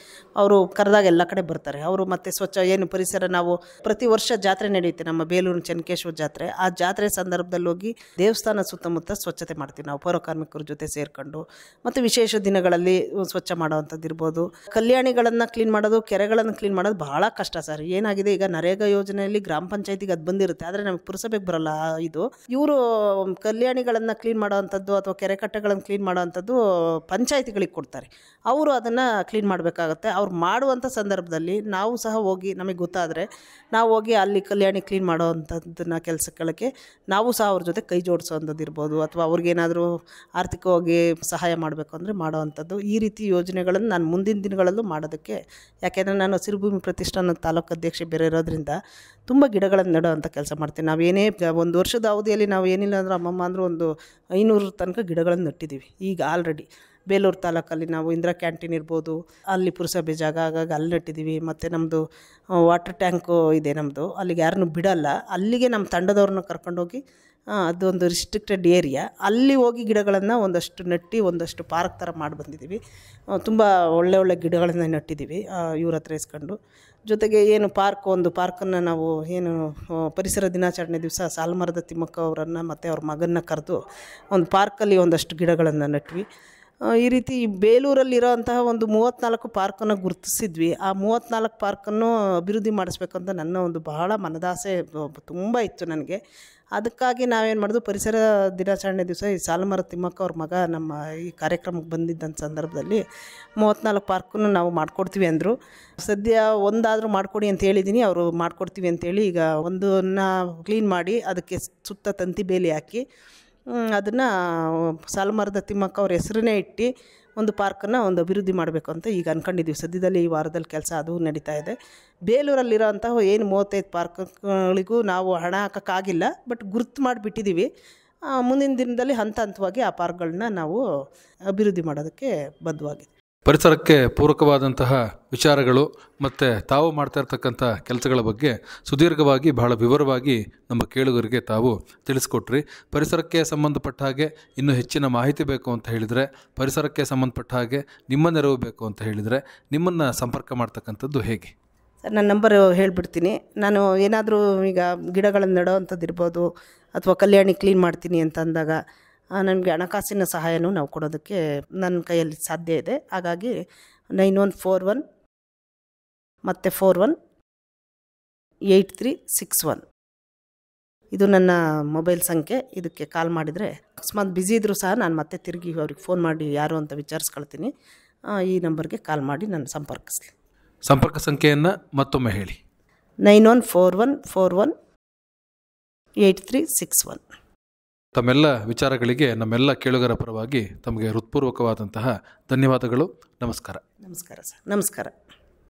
ಅವರು ಕರೆದಾಗ ಎಲ್ಲ ಕಡೆ ಬರ್ತಾರೆ ಅವರು. ಮತ್ತು ಸ್ವಚ್ಛ ಏನು ಪರಿಸರ, ನಾವು ಪ್ರತಿ ವರ್ಷ ಜಾತ್ರೆ ನಡೆಯುತ್ತೆ ನಮ್ಮ ಬೇಲೂರು ಚೆನ್ನಕೇಶ್ವರ ಜಾತ್ರೆ. ಆ ಜಾತ್ರೆ ಸಂದರ್ಭದಲ್ಲಿ ಹೋಗಿ ದೇವಸ್ಥಾನ ಸುತ್ತಮುತ್ತ ಸ್ವಚ್ಛತೆ ಮಾಡ್ತೀವಿ ನಾವು ಪೌರಕಾರ್ಮಿಕರ ಜೊತೆ ಸೇರಿಕೊಂಡು. ಮತ್ತು ವಿಶೇಷ ದಿನಗಳಲ್ಲಿ ಸ್ವಚ್ಛ ಮಾಡೋವಂಥದ್ದು ಇರ್ಬೋದು. ಕಲ್ಯಾಣಿಗಳನ್ನು ಕ್ಲೀನ್ ಮಾಡೋದು, ಕೆರೆಗಳನ್ನು ಕ್ಲೀನ್ ಮಾಡೋದು ಬಹಳ ಕಷ್ಟ ಸರ್. ಏನಾಗಿದೆ, ಈಗ ನರೇಗಾ ಯೋಜನೆಯಲ್ಲಿ ಗ್ರಾಮ ಪಂಚಾಯತಿಗೆ ಅದು ಬಂದಿರುತ್ತೆ, ಆದರೆ ನಮಗೆ ಪುರಸಭೆಗೆ ಬರೋಲ್ಲ. ಇದು ಇವರು ಕಲ್ಯಾಣಿಗಳನ್ನು ಕ್ಲೀನ್ ಮಾಡೋವಂಥದ್ದು ಅಥವಾ ಕೆರೆ ಕಟ್ಟೆಗಳನ್ನು ಕ್ಲೀನ್ ಮಾಡೋವಂಥದ್ದು ಪಂಚಾಯತಿಗಳಿಗೆ ಕೊಡ್ತಾರೆ. ಅವರು ಅದನ್ನು ಕ್ಲೀನ್ ಮಾಡಬೇಕಾಗತ್ತೆ. ಅವ್ರು ಮಾಡುವಂಥ ಸಂದರ್ಭದಲ್ಲಿ ನಾವು ಸಹ ಹೋಗಿ, ನಮಗೆ ಗೊತ್ತಾದರೆ ನಾವು ಹೋಗಿ ಅಲ್ಲಿ ಕಲ್ಯಾಣಿ ಕ್ಲೀನ್ ಮಾಡೋವಂಥದ್ದನ್ನ ಕೆಲಸಗಳಿಗೆ ನಾವು ಸಹ ಅವ್ರ ಜೊತೆ ಕೈ ಜೋಡಿಸೋವಂಥದ್ದು ಇರ್ಬೋದು. ಅಥವಾ ಅವ್ರಿಗೇನಾದರೂ ಆರ್ಥಿಕವಾಗಿ ಸಹಾಯ ಮಾಡಬೇಕು ಅಂದರೆ ಮಾಡೋವಂಥದ್ದು. ಈ ರೀತಿ ಯೋಜನೆಗಳನ್ನು ನಾನು ಮುಂದಿನ ದಿನಗಳಲ್ಲೂ ಮಾಡೋದಕ್ಕೆ, ಯಾಕೆಂದರೆ ನಾನು ಸಿರಿಭೂಮಿ ಪ್ರತಿಷ್ಠಾನದ ತಾಲೂಕು ಅಧ್ಯಕ್ಷೆ ಬೇರೆ ಇರೋದ್ರಿಂದ ತುಂಬ ಗಿಡಗಳನ್ನು ನೆಡೋವಂಥ ಕೆಲಸ ಮಾಡ್ತೀನಿ. ನಾವೇನೇ ಒಂದು ವರ್ಷದ ಅವಧಿಯಲ್ಲಿ ನಾವು ಏನಿಲ್ಲ ಅಂದ್ರೆ ಅಮ್ಮಮ್ಮ ಅಂದರೂ ಒಂದು 500 ತನಕ ಗಿಡಗಳನ್ನು ನೆಟ್ಟಿದ್ದೀವಿ ಈಗ ಆಲ್ರೆಡಿ. ಬೇಲೂರು ತಾಲೂಕಲ್ಲಿ ನಾವು ಇಂದಿರಾ ಕ್ಯಾಂಟೀನ್ ಇರ್ಬೋದು, ಅಲ್ಲಿ ಪುರಸಭೆ ಜಾಗ ಆಗಾಗ ಅಲ್ಲಿ ನೆಟ್ಟಿದ್ದೀವಿ. ಮತ್ತು ನಮ್ಮದು ವಾಟರ್ ಟ್ಯಾಂಕು ಇದೆ ನಮ್ಮದು, ಅಲ್ಲಿಗೆ ಯಾರನ್ನೂ ಬಿಡಲ್ಲ. ಅಲ್ಲಿಗೆ ನಮ್ಮ ತಂಡದವ್ರನ್ನ ಕರ್ಕೊಂಡೋಗಿ, ಅದೊಂದು ರಿಸ್ಟ್ರಿಕ್ಟೆಡ್ ಏರಿಯಾ, ಅಲ್ಲಿ ಹೋಗಿ ಗಿಡಗಳನ್ನು ಒಂದಷ್ಟು ನೆಟ್ಟು ಒಂದಷ್ಟು ಪಾರ್ಕ್ ಥರ ಮಾಡಿ ಬಂದಿದ್ದೀವಿ. ತುಂಬ ಒಳ್ಳೆ ಗಿಡಗಳನ್ನು ನೆಟ್ಟಿದ್ದೀವಿ ಇವ್ರ ಹತ್ರ ಇಸ್ಕೊಂಡು. ಜೊತೆಗೆ ಏನು ಒಂದು ಪಾರ್ಕನ್ನು ನಾವು ಏನು ಪರಿಸರ ದಿನಾಚರಣೆ ದಿವಸ ಸಾಲುಮರದ ತಿಮ್ಮಕ್ಕ ಅವರನ್ನು ಮತ್ತು ಅವ್ರ ಮಗನ್ನ ಕರೆದು ಒಂದು ಪಾರ್ಕಲ್ಲಿ ಒಂದಷ್ಟು ಗಿಡಗಳನ್ನು ನೆಟ್ವಿ. ಈ ರೀತಿ ಬೇಲೂರಲ್ಲಿರೋಂತಹ ಒಂದು 34 ಪಾರ್ಕನ್ನು ಗುರುತಿಸಿದ್ವಿ. ಆ 34 ಪಾರ್ಕನ್ನು ಅಭಿವೃದ್ಧಿ ಮಾಡಿಸ್ಬೇಕಂತ ನನ್ನ ಒಂದು ಬಹಳ ಮನದಾಸೆ ತುಂಬ ಇತ್ತು ನನಗೆ. ಅದಕ್ಕಾಗಿ ನಾವೇನು ಮಾಡಿದ್ವು, ಪರಿಸರ ದಿನಾಚರಣೆ ದಿವಸ ಈ ಸಾಲುಮರದ ತಿಮ್ಮಕ್ಕ ಅವ್ರ ಮಗ ನಮ್ಮ ಈ ಕಾರ್ಯಕ್ರಮಕ್ಕೆ ಬಂದಿದ್ದಂಥ ಸಂದರ್ಭದಲ್ಲಿ 34 ಪಾರ್ಕನ್ನು ನಾವು ಮಾಡಿಕೊಡ್ತೀವಿ ಅಂದರು. ಸದ್ಯ ಒಂದಾದರೂ ಮಾಡಿಕೊಡಿ ಅಂತ ಹೇಳಿದ್ದೀನಿ. ಅವರು ಮಾಡಿಕೊಡ್ತೀವಿ ಅಂತೇಳಿ ಈಗ ಒಂದನ್ನು ಕ್ಲೀನ್ ಮಾಡಿ ಅದಕ್ಕೆ ಸುತ್ತ ತಂತಿ ಬೇಲಿ ಹಾಕಿ ಅದನ್ನು ಸಾಲುಮರದ ತಿಮ್ಮಕ್ಕ ಅವ್ರ ಹೆಸರನ್ನೇ ಇಟ್ಟು ಒಂದು ಪಾರ್ಕನ್ನು ಒಂದು ಅಭಿವೃದ್ಧಿ ಮಾಡಬೇಕು ಅಂತ ಈಗ ಅಂದ್ಕೊಂಡಿದ್ದೀವಿ. ಸದ್ಯದಲ್ಲಿ ಈ ವಾರದಲ್ಲಿ ಕೆಲಸ ಅದು ನಡೀತಾ ಇದೆ. ಬೇಲೂರಲ್ಲಿರೋಂತಹ ಏನು 35 ಪಾರ್ಕ್ಗಳಿಗೂ ನಾವು ಹಣ ಹಾಕೋಕ್ಕಾಗಿಲ್ಲ, ಬಟ್ ಗುರ್ತು ಮಾಡಿಬಿಟ್ಟಿದ್ದೀವಿ. ಮುಂದಿನ ದಿನದಲ್ಲಿ ಹಂತವಾಗಿ ಆ ಪಾರ್ಕ್ಗಳನ್ನ ನಾವು ಅಭಿವೃದ್ಧಿ ಮಾಡೋದಕ್ಕೆ ಬದ್ಧವಾಗಿದೆ. ಪರಿಸರಕ್ಕೆ ಪೂರಕವಾದಂತಹ ವಿಚಾರಗಳು ಮತ್ತು ತಾವು ಮಾಡ್ತಾ ಇರ್ತಕ್ಕಂಥ ಕೆಲಸಗಳ ಬಗ್ಗೆ ಸುದೀರ್ಘವಾಗಿ, ಬಹಳ ವಿವರವಾಗಿ ನಮ್ಮ ಕೇಳುಗರಿಗೆ ತಾವು ತಿಳಿಸ್ಕೊಟ್ರಿ. ಪರಿಸರಕ್ಕೆ ಸಂಬಂಧಪಟ್ಟ ಹಾಗೆ ಇನ್ನೂ ಹೆಚ್ಚಿನ ಮಾಹಿತಿ ಬೇಕು ಅಂತ ಹೇಳಿದರೆ, ಪರಿಸರಕ್ಕೆ ಸಂಬಂಧಪಟ್ಟ ಹಾಗೆ ನಿಮ್ಮ ನೆರವು ಬೇಕು ಅಂತ ಹೇಳಿದರೆ ನಿಮ್ಮನ್ನು ಸಂಪರ್ಕ ಮಾಡ್ತಕ್ಕಂಥದ್ದು ಹೇಗೆ? ಸರ್, ನನ್ನ ನಂಬರ್ ಹೇಳಿಬಿಡ್ತೀನಿ. ನಾನು ಏನಾದರೂ ಈಗ ಗಿಡಗಳನ್ನು ನೆಡೋವಂಥದ್ದು ಇರ್ಬೋದು ಅಥವಾ ಕಲ್ಯಾಣಿ ಕ್ಲೀನ್ ಮಾಡ್ತೀನಿ ಅಂತ ಅಂದಾಗ ನನಗೆ ಹಣಕಾಸಿನ ಸಹಾಯನೂ ನಾವು ಕೊಡೋದಕ್ಕೆ ನನ್ನ ಕೈಯಲ್ಲಿ ಸಾಧ್ಯ ಇದೆ. ಹಾಗಾಗಿ 9141 ಮತ್ತು 41 8361 ಇದು ನನ್ನ ಮೊಬೈಲ್ ಸಂಖ್ಯೆ. ಇದಕ್ಕೆ ಕಾಲ್ ಮಾಡಿದರೆ ಅಕಸ್ಮಾತ್ ಬ್ಯುಸಿ ಇದ್ದರೂ ಸಹ ನಾನು ಮತ್ತೆ ತಿರುಗಿ ಅವ್ರಿಗೆ ಫೋನ್ ಮಾಡಿ ಯಾರು ಅಂತ ವಿಚಾರಿಸ್ಕೊಳ್ತೀನಿ. ಈ ನಂಬರ್ಗೆ ಕಾಲ್ ಮಾಡಿ ನನ್ನ ಸಂಪರ್ಕಿಸಲಿ. ಸಂಪರ್ಕ ಸಂಖ್ಯೆಯನ್ನು ಮತ್ತೊಮ್ಮೆ ಹೇಳಿ. 9141418361. ತಮ್ಮೆಲ್ಲ ವಿಚಾರಗಳಿಗೆ ನಮ್ಮೆಲ್ಲ ಕೇಳುಗರ ಪರವಾಗಿ ತಮಗೆ ಹೃತ್ಪೂರ್ವಕವಾದಂತಹ ಧನ್ಯವಾದಗಳು. ನಮಸ್ಕಾರ. ನಮಸ್ಕಾರ ಸರ್. ನಮಸ್ಕಾರ.